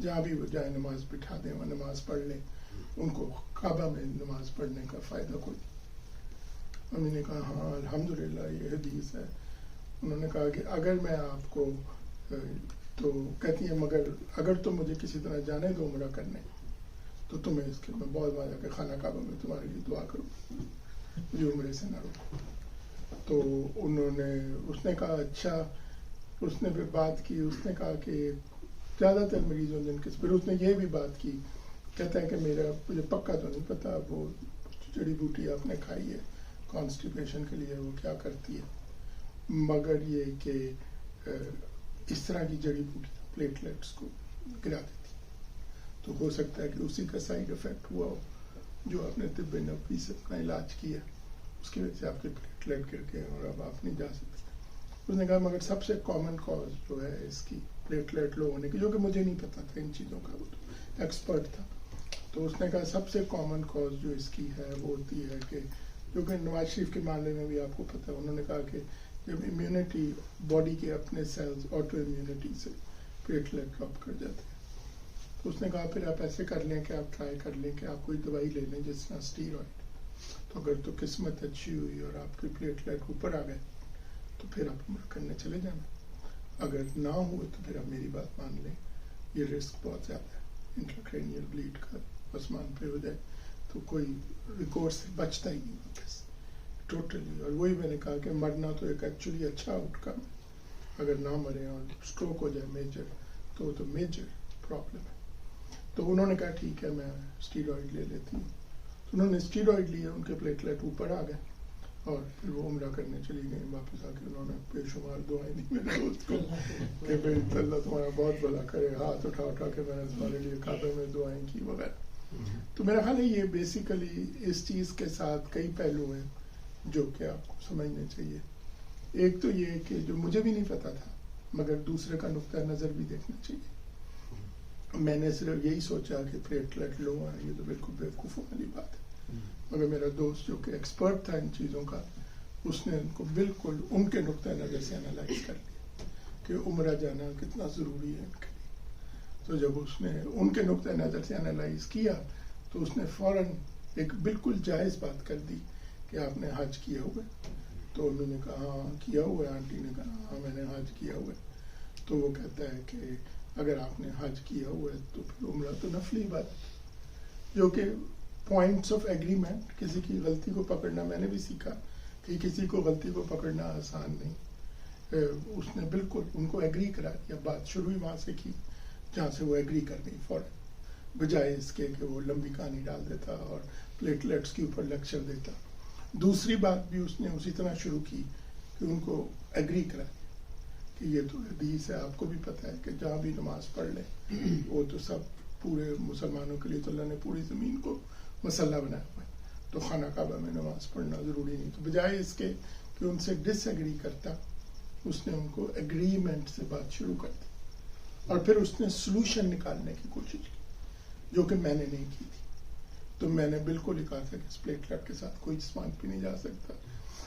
جہاں بھی وہ جائے نماز بٹھا دیں وہ نماز پڑھ لیں, ان کو کعبہ میں نماز پڑھنے کا فائدہ کوئی. انہوں نے کہا ہاں الحمدللہ یہ حدیث ہے. انہوں نے کہا کہ اگر میں آپ کو, تو کہتی ہیں مگر اگر تم مجھے کسی طرح جانے دو عمرہ کرنے تو تمہیں اس کے میں بہت بار جا کے خانہ کعبہ میں تمہارے لیے دعا کروں, مجھے عمرے سے نہ روکو. تو انہوں نے, اس نے کہا اچھا. اس نے پھر بات کی, اس نے کہا کہ زیادہ تر مریضوں جن کے, پھر اس نے یہ بھی بات کی, کہتا ہے کہ میرا مجھے پکا تو نہیں پتا وہ جڑی بوٹی آپ نے کھائی ہے کانسٹیپیشن کے لیے وہ کیا کرتی ہے, مگر یہ کہ اس طرح کی جڑی بوٹیاں پلیٹلیٹس کو گرا دیتی, تو ہو سکتا ہے کہ اسی کا سائیڈ افیکٹ ہوا ہو جو آپ نے طب نبوی سے اپنا علاج کیا, اس کی وجہ سے آپ کے پلیٹلیٹ گر گئے اور اب آپ نہیں جا سکتے. اس نے کہا مگر سب سے کامن کاز جو ہے اس کی پلیٹلیٹ لو ہونے کی, جو کہ مجھے نہیں پتا تھا ان چیزوں کا, وہ تو ایکسپرٹ تھا. تو اس نے کہا سب سے کامن کاز جو اس کی ہے وہ ہوتی ہے کہ, جو کہ نواز شریف کے معاملے میں بھی آپ کو پتا ہے, انہوں نے کہا کہ جب امیونٹی باڈی کے اپنے سیلز آٹو امیونٹی سے پلیٹلیٹ ڈراپ کر جاتے ہیں. تو اس نے کہا پھر آپ ایسے کر لیں کہ آپ ٹرائی کر لیں کہ آپ کوئی دوائی لے لیں جس طرح اسٹیرائڈ, تو اگر تو قسمت اچھی ہوئی اور آپ کے پلیٹلیٹ اوپر آ گئے تو پھر آپ عمرہ کرنے چلے جانا. اگر نہ ہوئے تو پھر آپ میری بات مان لیں, یہ رسک بہت زیادہ ہے انٹراکرینیل بلیڈ کا, آسمان پہ ہو جائے تو کوئی ریکورس سے بچتا ہی نہیں واپس ٹوٹلی. اور وہی میں نے کہا کہ مرنا تو ایک ایکچولی اچھا آؤٹ کم ہے, اگر نہ مرے اور اسٹروک ہو جائے میجر تو وہ تو میجر پرابلم ہے. تو انہوں نے کہا ٹھیک ہے میں اسٹیرائڈ لے لیتی ہوں. تو انہوں نے اسٹیرائڈ لیے, ان کے پلیٹلیٹ اوپر آ گئے اور پھر وہ عمرہ کرنے چلی گئی. واپس آ کے انہوں نے بے شمار دعائیں دی میرے دوست کو کہ بھائی اللہ تمہارا بہت بھلا کرے, ہاتھ اٹھا اٹھا کے میں نے تمہارے لیے کعبے میں دعائیں کی وغیرہ. تو میرا خیال ہے یہ بیسیکلی اس چیز کے ساتھ کئی پہلو ہیں جو کہ آپ کو سمجھنے چاہیے. ایک تو یہ کہ جو مجھے بھی نہیں پتا تھا مگر دوسرے کا نقطۂ نظر بھی دیکھنا چاہیے. میں نے صرف یہی سوچا کہ پلیٹلیٹ لو ہے, یہ تو بالکل بیوقوفوں والی بات ہے. مگر میرا دوست جو کہ ایکسپرٹ تھا ان چیزوں کا, اس نے ان کو بالکل ان کے نقطۂ نظر سے انالائز کر لیا کہ عمرہ جانا کتنا ضروری ہے ان کے لیے. تو جب اس نے ان کے نقطۂ نظر سے انالائز کیا تو اس نے فوراً ایک بالکل جائز بات کر دی کہ آپ نے حج کیا ہوا ہے. تو انہوں نے کہا ہاں کیا ہوا ہے. آنٹی نے کہا ہاں میں نے حج کیا ہوا ہے. تو وہ کہتا ہے کہ اگر آپ نے حج کیا ہوا ہے تو پھر عمرہ تو نفلی بات, جو کہ پوائنٹس آف ایگریمنٹ, کسی کی غلطی کو پکڑنا میں نے بھی سیکھا کہ کسی کو غلطی کو پکڑنا آسان نہیں. اس نے بالکل ان کو ایگری کرا دیا, بات شروع ہی وہاں سے کی جہاں سے وہ ایگری کر گئی فوراً, بجائے اس کے کہ وہ لمبی کہانی ڈال دیتا اور پلیٹلیٹس کے اوپر لیکچر دیتا. دوسری بات بھی اس نے اسی طرح شروع کی کہ ان کو ایگری کرا دیا کہ یہ تو حدیث ہے, آپ کو بھی پتہ ہے کہ جہاں بھی نماز پڑھ لیں وہ تو سب پورے مسلمانوں کے لیے تو اللہ نے پوری زمین کو مسلح بنایا ہوا ہے, تو خانہ کعبہ میں نماز پڑھنا ضروری نہیں. تو بجائے اس کے کہ ان سے ڈس ایگری کرتا, اس نے ان کو ایگریمنٹ سے بات شروع کر دی اور پھر اس نے سلوشن نکالنے کی کوشش کی جو کہ میں نے نہیں کی تھی. تو میں نے بالکل ہی کہا تھا کہ اس پلیٹلیٹ کے ساتھ کوئی جسمان بھی نہیں جا سکتا.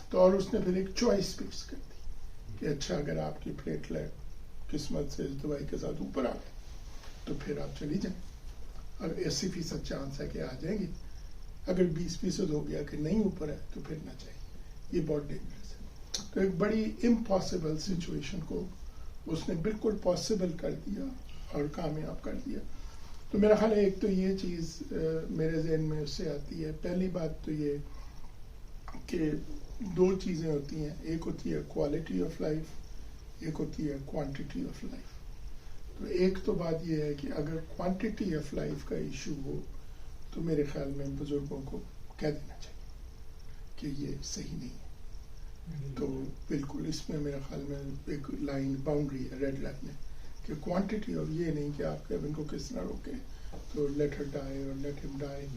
تو اور اس نے پھر ایک چوائس پیش کر دی کہ اچھا اگر آپ کی پلیٹلیٹ قسمت سے اس دوائی کے ساتھ اوپر آ گئے تو پھر آپ چلی جائیں, اور 80% چانس ہے کہ آ جائیں گی. اگر 20% ہو گیا کہ نہیں اوپر ہے تو پھر نہ چاہیے, یہ بہت ڈینجرس ہے. تو ایک بڑی امپاسبل سچویشن کو اس نے بالکل پاسبل کر دیا اور کامیاب کر دیا. تو میرا خیال ہے ایک تو یہ چیز میرے ذہن میں اس سے آتی ہے. پہلی بات تو یہ کہ دو چیزیں ہوتی ہیں, ایک ہوتی ہے کوالٹی آف لائف, ایک ہوتی ہے کوانٹٹی آف لائف. تو ایک تو بات یہ ہے کہ اگر کوانٹٹی آف لائف کا ایشو ہو تو میرے خیال میں بزرگوں کو کہہ دینا چاہیے کہ یہ صحیح نہیں ہے. تو بالکل اس میں میرے خیال میں ایک لائن باؤنڈری ہے, ریڈ لائن ہے کہ کوانٹٹی اور یہ نہیں کہ آپ ان کو کس طرح روکے تو لیٹ ہر ڈائی اور لیٹ ہم ڈائی,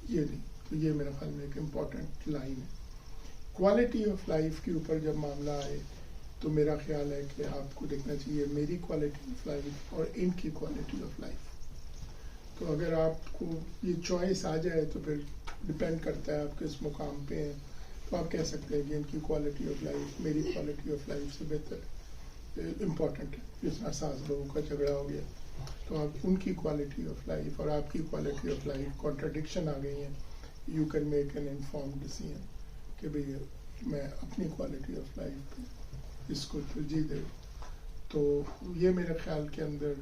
یہ نہیں. تو یہ میرے خیال میں ایک امپورٹنٹ لائن ہے. کوالٹی آف لائف کے اوپر جب معاملہ آئے تو میرا خیال ہے کہ آپ کو دیکھنا چاہیے میری کوالٹی آف لائف اور ان کی کوالٹی آف لائف. تو اگر آپ کو یہ چوائس آ جائے تو پھر ڈپینڈ کرتا ہے آپ کس مقام پہ ہیں. تو آپ کہہ سکتے ہیں کہ ان کی کوالٹی آف لائف میری کوالٹی آف لائف سے بہتر امپورٹنٹ ہے. جس طرح ساس لوگوں کا جھگڑا ہو گیا تو آپ ان کی کوالٹی آف لائف اور آپ کی کوالٹی آف لائف کانٹرڈکشن آ گئی ہیں. You can make an informed decision کہ بھئی میں اپنی کوالٹی آف لائف پہ اس کو ترجیح دے. تو یہ میرے خیال کے اندر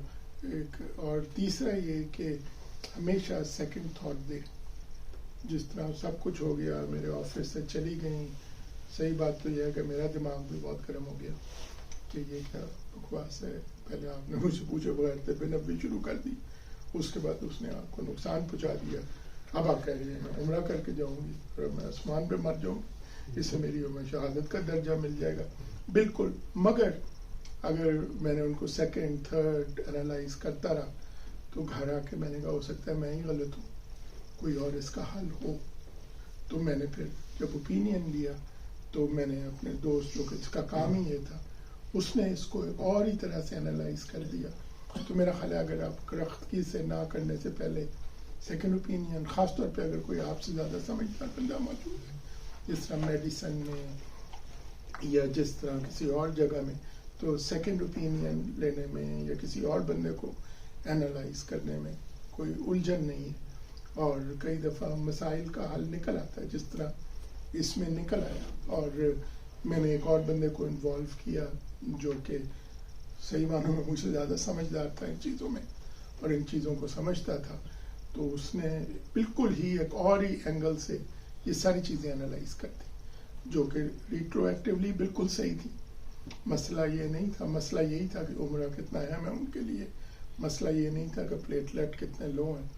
ایک. اور تیسرا یہ کہ ہمیشہ سیکنڈ تھاٹ دے. جس طرح سب کچھ ہو گیا, میرے آفس سے چلی گئیں, صحیح بات تو یہ ہے کہ میرا دماغ بھی بہت گرم ہو گیا کہ یہ کیا بکواس ہے. پہلے آپ نے مجھ سے پوچھے بغیر طب نبوی شروع کر دی, اس کے بعد اس نے آپ کو نقصان پہنچا دیا. اب آپ کہہ رہے ہیں میں عمرہ کر کے جاؤں گی اور میں آسمان پہ مر جاؤں گی, اس سے میری شہادت کا درجہ مل جائے گا. بالکل. مگر اگر میں نے ان کو سیکنڈ تھرڈ انالائز کرتا رہا تو گھر آ کے میں نے کہا ہو سکتا ہے میں ہی غلط ہوں, کوئی اور اس کا حل ہو. تو میں نے پھر جب اوپینین لیا تو میں نے اپنے دوست جو کہ اس کا کام ہی یہ تھا, اس نے اس کو اور ہی طرح سے انالائز کر دیا. تو میرا خیال ہے اگر آپ رختگی سے نہ کرنے سے پہلے سیکنڈ اوپینین, خاص طور پہ اگر کوئی آپ سے زیادہ سمجھدار بندہ موجود ہے جس طرح میڈیسن میں یا جس طرح کسی اور جگہ میں, تو سیکنڈ اوپینین لینے میں یا کسی اور بندے کو انالائز کرنے میں کوئی الجھن نہیں ہے. اور کئی دفعہ مسائل کا حل نکل آتا ہے جس طرح اس میں نکل آیا. اور میں نے ایک اور بندے کو انوالو کیا جو کہ صحیح معنوں میں مجھ سے زیادہ سمجھدار تھا ان چیزوں میں اور ان چیزوں کو سمجھتا تھا. تو اس نے بالکل ہی ایک اور ہی اینگل سے یہ ساری چیزیں انالائز کر دی جو کہ ریٹرو ایکٹیولی بالکل صحیح تھی. مسئلہ یہ نہیں تھا, مسئلہ یہی تھا کہ عمرہ کتنا اہم ہے ان کے لیے. مسئلہ یہ نہیں تھا کہ پلیٹلیٹ کتنے لو ہیں.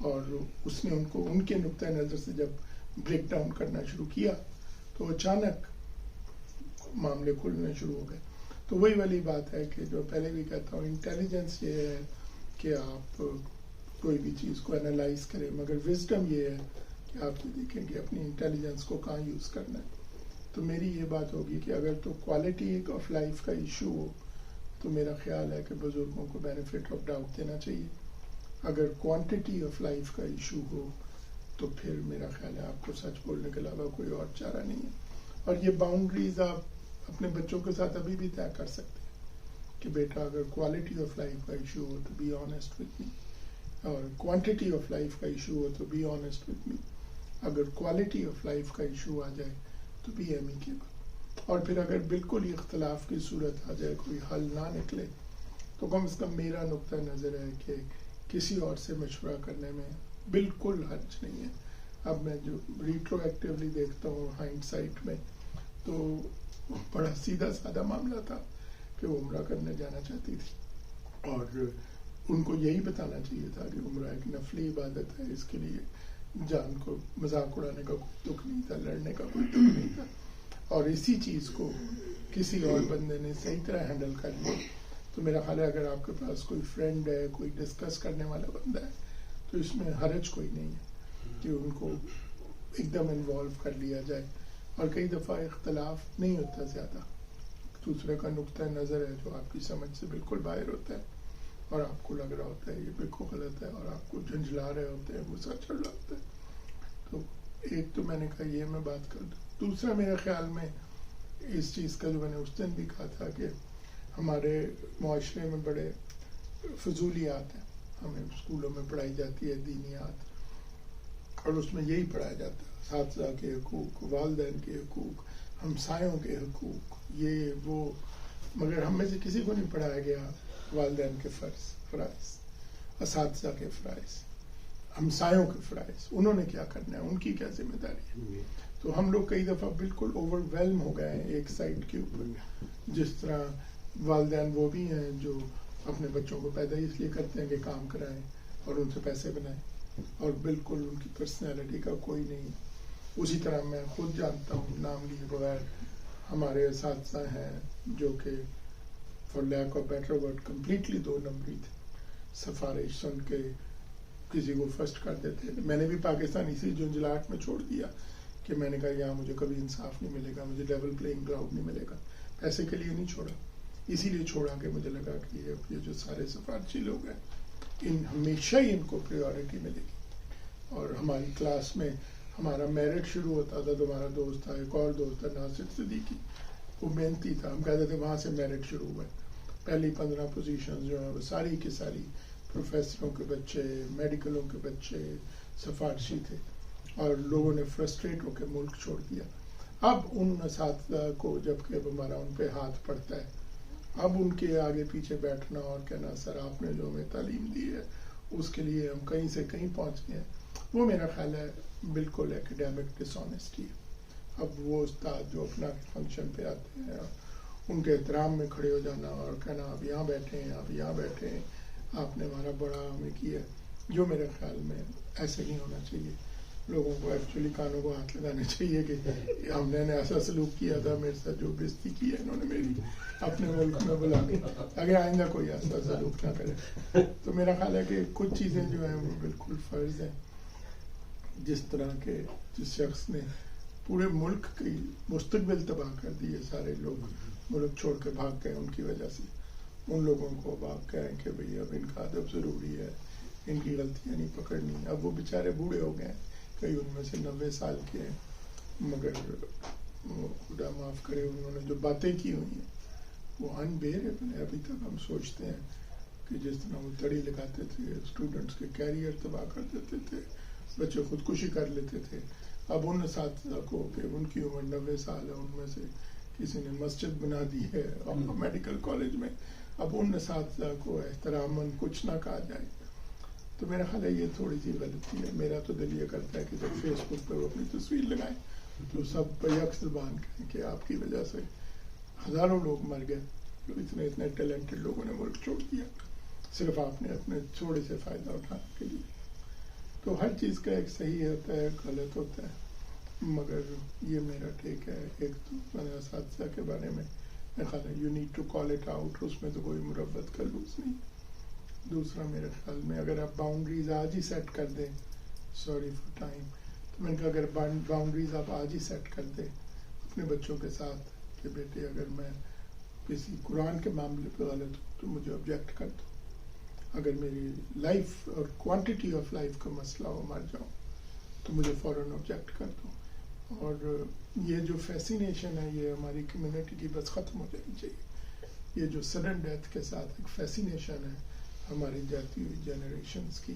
اور اس نے ان کو ان کے نقطۂ نظر سے جب بریک ڈاؤن کرنا شروع کیا تو اچانک معاملے کھلنے شروع ہو گئے. تو وہی والی بات ہے کہ جو پہلے بھی کہتا ہوں, انٹیلیجنس یہ ہے کہ آپ کوئی بھی چیز کو انالائز کریں, مگر وزڈم یہ ہے کہ آپ یہ دیکھیں کہ اپنی انٹیلیجنس کو کہاں یوز کرنا ہے. تو میری یہ بات ہوگی کہ اگر تو کوالٹی آف لائف کا ایشو ہو تو میرا خیال ہے کہ بزرگوں کو بینیفٹ آف ڈاؤٹ دینا چاہیے. اگر کوانٹٹی آف لائف کا ایشو ہو تو پھر میرا خیال ہے آپ کو سچ بولنے کے علاوہ کوئی اور چارہ نہیں ہے. اور یہ باؤنڈریز آپ اپنے بچوں کے ساتھ ابھی بھی طے کر سکتے ہیں کہ بیٹا اگر کوالٹی آف لائف کا ایشو ہو تو بی آنیسٹ وتھ می, اور کوانٹٹی آف لائف کا ایشو ہو تو بی آنیسٹ وتھ می. اگر کوالٹی آف لائف کا ایشو آ جائے تو بی ایمیکیبل. اور پھر اگر بالکل ہی اختلاف کی صورت آ جائے, کوئی حل نہ نکلے, تو کم از کم میرا نقطہ نظر ہے کہ کسی اور سے مشورہ کرنے میں بالکل حرج نہیں ہے. اب میں جو ریٹرو ایکٹیولی دیکھتا ہوں ہائنڈ سائٹ میں تو بڑا سیدھا سادہ معاملہ تھا کہ وہ عمرہ کرنے جانا چاہتی تھی اور ان کو یہی بتانا چاہیے تھا کہ عمرہ ایک نفلی عبادت ہے, اس کے لیے جان کو مذاق اڑانے کا کوئی دکھ نہیں تھا, لڑنے کا کوئی دکھ نہیں تھا. اور اسی چیز کو کسی اور بندے نے صحیح طرح ہینڈل کر لیا. تو میرا خیال ہے اگر آپ کے پاس کوئی فرینڈ ہے, کوئی ڈسکس کرنے والا بندہ ہے, تو اس میں حرج کوئی نہیں ہے کہ ان کو ایک دم انوالو کر لیا جائے. اور کئی دفعہ اختلاف نہیں ہوتا زیادہ, دوسرے کا نقطہ نظر ہے جو آپ کی سمجھ سے بالکل باہر ہوتا ہے اور آپ کو لگ رہا ہوتا ہے یہ بالکل غلط ہے اور آپ کو جھنجھلا رہے ہوتے ہیں, غصہ چڑھ رہا ہوتا ہے. تو ایک تو میں نے کہا یہ میں بات کر دوں. دوسرا میرے خیال میں اس چیز کا جو میں نے اس دن بھی کہا تھا کہ ہمارے معاشرے میں بڑے فضولیات ہیں. ہمیں اسکولوں میں پڑھائی جاتی ہے دینیات, اور اس میں یہی پڑھایا جاتا ہے اساتذہ کے حقوق, والدین کے حقوق, ہمسایوں کے حقوق, یہ وہ, مگر ہم میں سے کسی کو نہیں پڑھایا گیا والدین کے فرائض, اساتذہ کے فرائض, ہمسایوں کے فرائض, انہوں نے کیا کرنا ہے, ان کی کیا ذمہ داری ہے. تو ہم لوگ کئی دفعہ بالکل اوور ویلم ہو گئے ہیں ایک سائڈ کے اوپر, جس طرح والدین وہ بھی ہیں جو اپنے بچوں کو پیدا اس لیے کرتے ہیں کہ کام کرائیں اور ان سے پیسے بنائیں، اور بالکل ان کی پرسنالٹی کا کوئی نہیں. اسی طرح میں خود جانتا ہوں، نام لیے بغیر ہمارے اساتذہ ہیں جو کہ for lack of better word completely 2 نمبری تھے. سفارش سن کے کسی کو فرسٹ کر دیتے. میں نے بھی پاکستان اسی جنجلاہٹ میں چھوڑ دیا کہ میں نے کہا یہاں مجھے کبھی انصاف نہیں ملے گا، مجھے لیول پلینگ گراؤنڈ نہیں ملے گا. پیسے کے لیے نہیں چھوڑا، اسی لیے چھوڑا کہ مجھے لگا کہ یہ جو سارے سفارشی لوگ ہیں ہمیشہ ہی ان کو پریورٹی ملے گی. اور ہماری کلاس میں ہمارا میرٹ شروع ہوتا تھا تو ہمارا دوست تھا، ایک اور دوست تھا ناصر صدیقی، وہ محنتی تھا. ہم کہتے تھے وہاں سے میرٹ شروع ہوا. پہلی 15 پوزیشن جو ہیں وہ ساری کی ساری پروفیسروں کے بچے، میڈیکلوں کے بچے، سفارشی تھے، اور لوگوں نے فرسٹریٹ ہو کے ملک چھوڑ دیا. اب ان اساتذہ کو جب کہ ہمارا ان پہ ہاتھ پڑتا ہے، اب ان کے آگے پیچھے بیٹھنا اور کہنا سر آپ نے جو ہمیں تعلیم دی ہے اس کے لیے ہم کہیں سے کہیں پہنچ گئے ہیں، وہ میرا خیال ہے بالکل ایکڈیمک ڈس آنیسٹی ہے. اب وہ استاد جو اپنا فنکشن پہ آتے ہیں ان کے احترام میں کھڑے ہو جانا اور کہنا آپ یہاں بیٹھے ہیں، آپ یہاں بیٹھے ہیں، آپ نے ہمارا بڑا ہمیں کیا، جو میرے خیال میں ایسے نہیں ہونا چاہیے. لوگوں کو ایکچولی کانوں کو ہاتھ لگانے چاہیے کہ ہم نے ایسا سلوک کیا تھا، میرے ساتھ جو بےزتی کی ہے انہوں نے میری اپنے ملک میں بلا کے، اگر آئندہ کوئی ایسا سلوک نہ کرے. تو میرا خیال ہے کہ کچھ چیزیں جو ہیں وہ بالکل فرض ہیں. جس طرح کے جس شخص نے پورے ملک کی مستقبل تباہ کر دی ہے، سارے لوگ ملک چھوڑ کے بھاگ گئے ان کی وجہ سے، ان لوگوں کو اب آپ کہیں کہ بھئی اب ان کا ادب ضروری ہے، ان کی غلطیاں نہیں پکڑنی. اب وہ بیچارے بوڑھے ہو گئے ہیں، کئی ان میں سے 90 سال کے ہیں، مگر خدا معاف کرے انہوں نے جو باتیں کی ہوئی ہیں وہ انبیئریبل ہے. ابھی تک ہم سوچتے ہیں کہ جس طرح وہ تڑی لگاتے تھے، اسٹوڈنٹس کے کیریئر تباہ کر دیتے تھے، بچے خودکشی کر لیتے تھے. اب ان اساتذہ کو کہ ان کی عمر 90 سال ہے، ان میں سے کسی نے مسجد بنا دی ہے میڈیکل کالج میں، اب ان اساتذہ کو احتراماً کچھ نہ کہا جائے، تو میرا خیال ہے یہ تھوڑی سی غلطی ہے. میرا تو دل یہ کرتا ہے کہ جب فیس بک پہ وہ اپنی تصویر لگائیں تو سب بیک زبان کہیں کہ آپ کی وجہ سے ہزاروں لوگ مر گئے، اتنے اتنے ٹیلنٹڈ لوگوں نے ملک چھوڑ دیا، صرف آپ نے اپنے تھوڑے سے فائدہ اٹھانے کے لیے. تو ہر چیز کا ایک صحیح ہوتا ہے، ایک غلط ہوتا ہے، مگر یہ میرا ٹیک ہے. ایک تو میں نے اساتذہ کے بارے میں خیال ہے you need to call it out, اس میں تو کوئی مروت کا لوز نہیں. دوسرا میرے خیال میں اگر آپ باؤنڈریز آج ہی سیٹ کر دیں، سوری فار ٹائم، تو میں نے کہا اگر باؤنڈریز آپ آج ہی سیٹ کر دیں اپنے بچوں کے ساتھ کہ بیٹے اگر میں کسی قرآن کے معاملے پہ غلط ہوں تو مجھے آبجیکٹ کر دو، اگر میری لائف اور کوانٹٹی آف لائف کا مسئلہ ہو، مر جاؤں تو مجھے فوراً آبجیکٹ کر دو. اور یہ جو فیسینیشن ہے یہ ہماری کمیونٹی کی بس ختم ہو جانی چاہیے. یہ جو سڈن ڈیتھ کے ساتھ ایک فیسینیشن ہے ہماری جاتی ہوئی جنریشنز کی،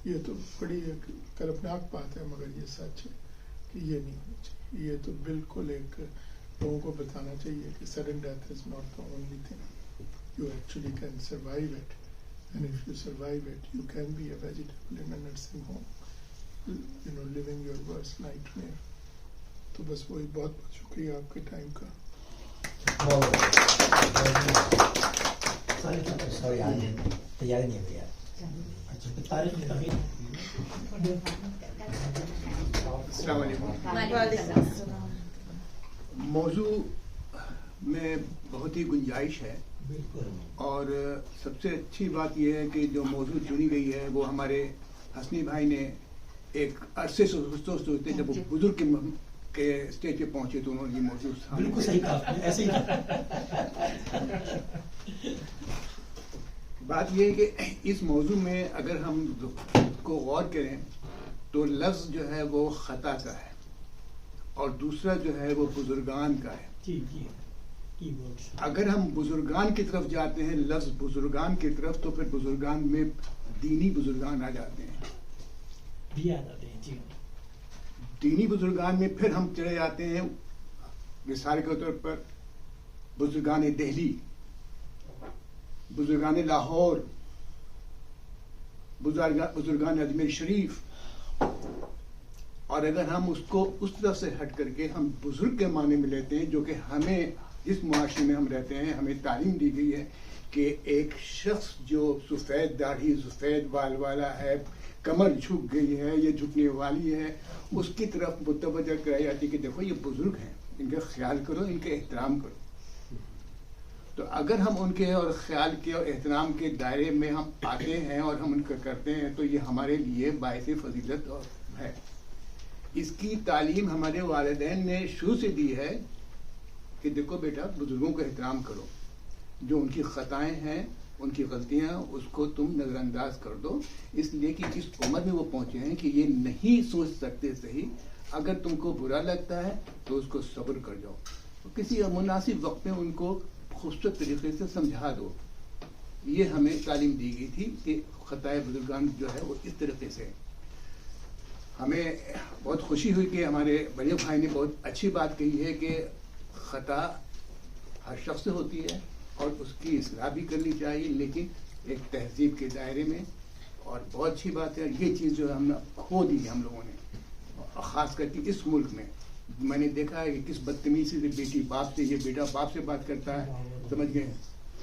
یہ تو بڑی ایک کلپناک بات ہے، مگر یہ سچ ہے کہ یہ نہیں ہونا چاہیے. یہ تو بالکل ایک لوگوں کو بتانا چاہیے کہ sudden death is not the only thing, you actually can survive it, and if you survive it you can be a vegetable in a nursing home, you know living your worst nightmare. تو بس وہی، بہت بہت شکریہ آپ کے time کا. تیاری نہیں ہے. السلام علیکم. وعلیکم السلام. موضوع میں بہت ہی گنجائش ہے، اور سب سے اچھی بات یہ ہے کہ جو موضوع چنی گئی ہے وہ ہمارے حسنی بھائی نے ایک عرصے سے سوچتے جب وہ بزرگ کے اسٹیج پہ پہنچے تو انہوں نے یہ موضوع بالکل صحیح کہا، ایسے ہی. بات یہ ہے کہ اس موضوع میں اگر ہم کو غور کریں تو لفظ جو ہے وہ خطا کا ہے اور دوسرا جو ہے وہ بزرگان کا ہے. اگر ہم بزرگان کی طرف جاتے ہیں، لفظ بزرگان کی طرف، تو پھر بزرگان میں دینی بزرگان آ جاتے ہیں. دینی بزرگان میں پھر ہم چلے جاتے ہیں مثال کے طور پر بزرگان دہلی، بزرگان لاہور، بزرگان اجمیر شریف. اور اگر ہم اس کو اس طرف سے ہٹ کر کے ہم بزرگ کے معنی میں لیتے ہیں جو کہ ہمیں جس معاشرے میں ہم رہتے ہیں ہمیں تعلیم دی گئی ہے کہ ایک شخص جو سفید داڑھی سفید بال والا ہے، کمر جھک گئی ہے یا جھکنے والی ہے، اس کی طرف متوجہ کرائی جاتی ہے کہ دیکھو یہ بزرگ ہیں، ان کا خیال کرو، ان کا احترام کرو. تو اگر ہم ان کے اور خیال کے اور احترام کے دائرے میں ہم آتے ہیں اور ہم ان کا کرتے ہیں تو یہ ہمارے لیے باعث فضیلت ہے. اس کی تعلیم ہمارے والدین نے شروع سے دی ہے کہ دیکھو بیٹا بزرگوں کا احترام کرو، جو ان کی خطائیں ہیں ان کی غلطیاں اس کو تم نظر انداز کر دو، اس لیے کہ اس عمر میں وہ پہنچے ہیں کہ یہ نہیں سوچ سکتے صحیح. اگر تم کو برا لگتا ہے تو اس کو صبر کر جاؤ، کسی مناسب وقت میں ان کو خوبصورت طریقے سے سمجھا دو. یہ ہمیں تعلیم دی گئی تھی کہ خطائے بزرگان جو ہے وہ اس طریقے سے. ہمیں بہت خوشی ہوئی کہ ہمارے بڑے بھائی نے بہت اچھی بات کہی ہے کہ خطا ہر شخص سے ہوتی ہے اور اس کی اصلاح بھی کرنی چاہیے، لیکن ایک تہذیب کے دائرے میں. اور بہت اچھی بات ہے، یہ چیز جو ہم نے کھو دی ہے ہم لوگوں نے، خاص کر کے اس ملک میں. میں نے دیکھا ہے کہ کس بدتمیزی سے بیٹی باپ سے، یہ بیٹا باپ سے بات کرتا ہے، سمجھ گئے.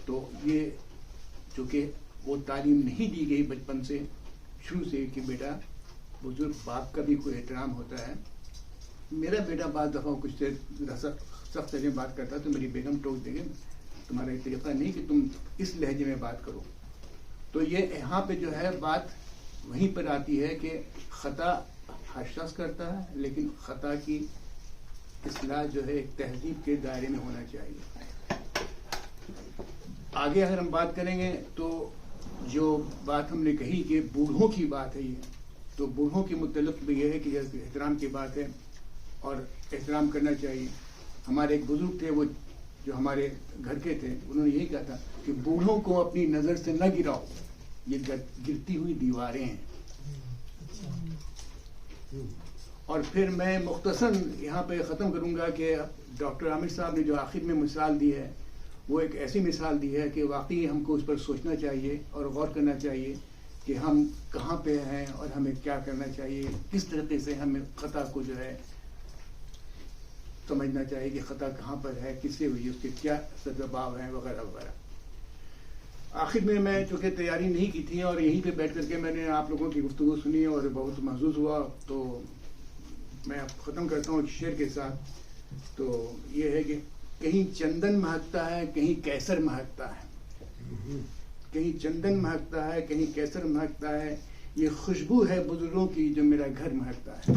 تو یہ چونکہ وہ تعلیم نہیں دی گئی بچپن سے شروع سے کہ بیٹا بزرگ باپ کا بھی کوئی احترام ہوتا ہے. میرا بیٹا بعض دفعہ کچھ دیر سخت لہجے میں بات کرتا ہے تو میری بیگم ٹوک دیں گے تمہارا یہ طریقہ نہیں کہ تم اس لہجے میں بات کرو. تو یہ یہاں پہ جو ہے بات وہیں پر آتی ہے کہ خطا ہر شخص کرتا ہے، لیکن خطا کی اصلاح جو ہے ایک تہذیب کے دائرے میں ہونا چاہیے. آگے اگر ہم بات کریں گے تو جو بات ہم نے کہی کہ بوڑھوں کی بات ہے، یہ تو بوڑھوں کے متعلق بھی یہ ہے کہ احترام کی بات ہے اور احترام کرنا چاہیے. ہمارے ایک بزرگ تھے وہ جو ہمارے گھر کے تھے، انہوں نے یہی کہا تھا کہ بوڑھوں کو اپنی نظر سے نہ گراؤ، یہ گرتی ہوئی دیواریں ہیں. اور پھر میں مختصر یہاں پہ ختم کروں گا کہ ڈاکٹر عامر صاحب نے جو آخر میں مثال دی ہے وہ ایک ایسی مثال دی ہے کہ واقعی ہم کو اس پر سوچنا چاہیے اور غور کرنا چاہیے کہ ہم کہاں پہ ہیں اور ہمیں کیا کرنا چاہیے، کس طریقے سے ہمیں خطا کو جو ہے سمجھنا چاہیے کہ خطا کہاں پر ہے، کس سے ہوئی، اس کے کیا سبب ہیں وغیرہ وغیرہ. آخر میں چونکہ تیاری نہیں کی تھی اور یہیں پہ بیٹھ کر کے میں نے آپ لوگوں کی گفتگو سنی اور بہت محظوظ ہوا، تو میں ختم کرتا ہوں ایک شعر کے ساتھ. تو یہ ہے کہ کہیں چندن مہکتا ہے کہیں کیسر مہکتا ہے، کہیں چندن مہکتا ہے کہیں کیسر مہکتا ہے، یہ خوشبو ہے بزرگوں کی جو میرا گھر مہکتا ہے.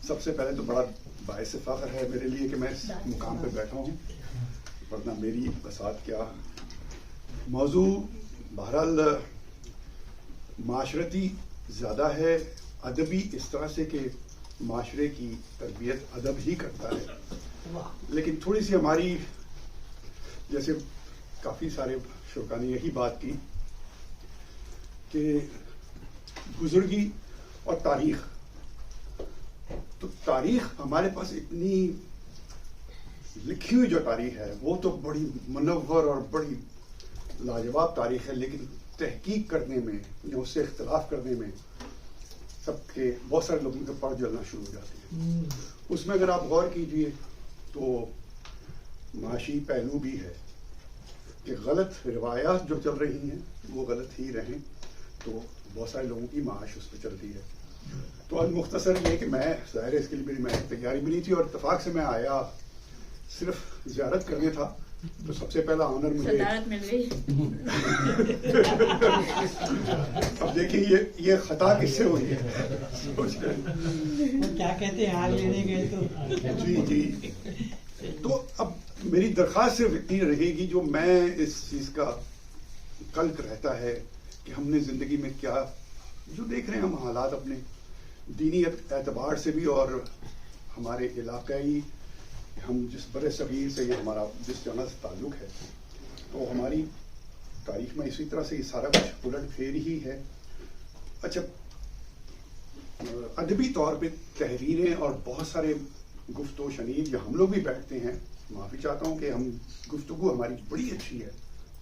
سب سے پہلے تو بڑا باعث فخر ہے میرے لیے کہ میں اس مقام پہ بیٹھا ہوں، ورنہ میری بساط کیا. موضوع بہرحال معاشرتی زیادہ ہے، ادبی اس طرح سے کہ معاشرے کی تربیت ادب ہی کرتا ہے. لیکن تھوڑی سی ہماری، جیسے کافی سارے شرکا نے یہی بات کی کہ بزرگی اور تاریخ، تو تاریخ ہمارے پاس اتنی لکھی ہوئی جو تاریخ ہے وہ تو بڑی منور اور بڑی لاجواب تاریخ ہے، لیکن تحقیق کرنے میں یا اس سے اختلاف کرنے میں سب کے بہت سارے لوگوں کے پڑ جلنا شروع ہو جاتے ہیں. اس میں اگر آپ غور کیجئے تو معاشی پہلو بھی ہے کہ غلط روایات جو چل رہی ہیں وہ غلط ہی رہیں تو بہت سارے لوگوں کی معاش اس پہ چلتی ہے. تو مختصر یہ کہ میں ظاہر اس کے لیے میری تیاری بھی نہیں تھی اور اتفاق سے میں آیا صرف زیارت کرنے تھا، تو سب سے پہلا آنر مجھے صدارت مل گئی. اب دیکھیں یہ خطا کس سے ہوئی ہے، کیا کہتے ہیں حال لینے گئے تو جی. تو اب میری درخواست صرف اتنی رہے گی، جو میں اس چیز کا قلق رہتا ہے کہ ہم نے زندگی میں کیا جو دیکھ رہے ہیں ہم حالات اپنے دینی اعتبار سے بھی اور ہمارے علاقائی، ہم جس بر صغیر سے یا ہمارا جس جگہ سے تعلق ہے، تو ہماری تاریخ میں اسی طرح سے یہ سارا کچھ الٹ پھیر ہی ہے. اچھا، ادبی طور پہ تحریریں اور بہت سارے گفتگو شنید یا ہم لوگ بھی بیٹھتے ہیں، معافی چاہتا ہوں کہ ہم گفتگو ہماری بڑی اچھی ہے،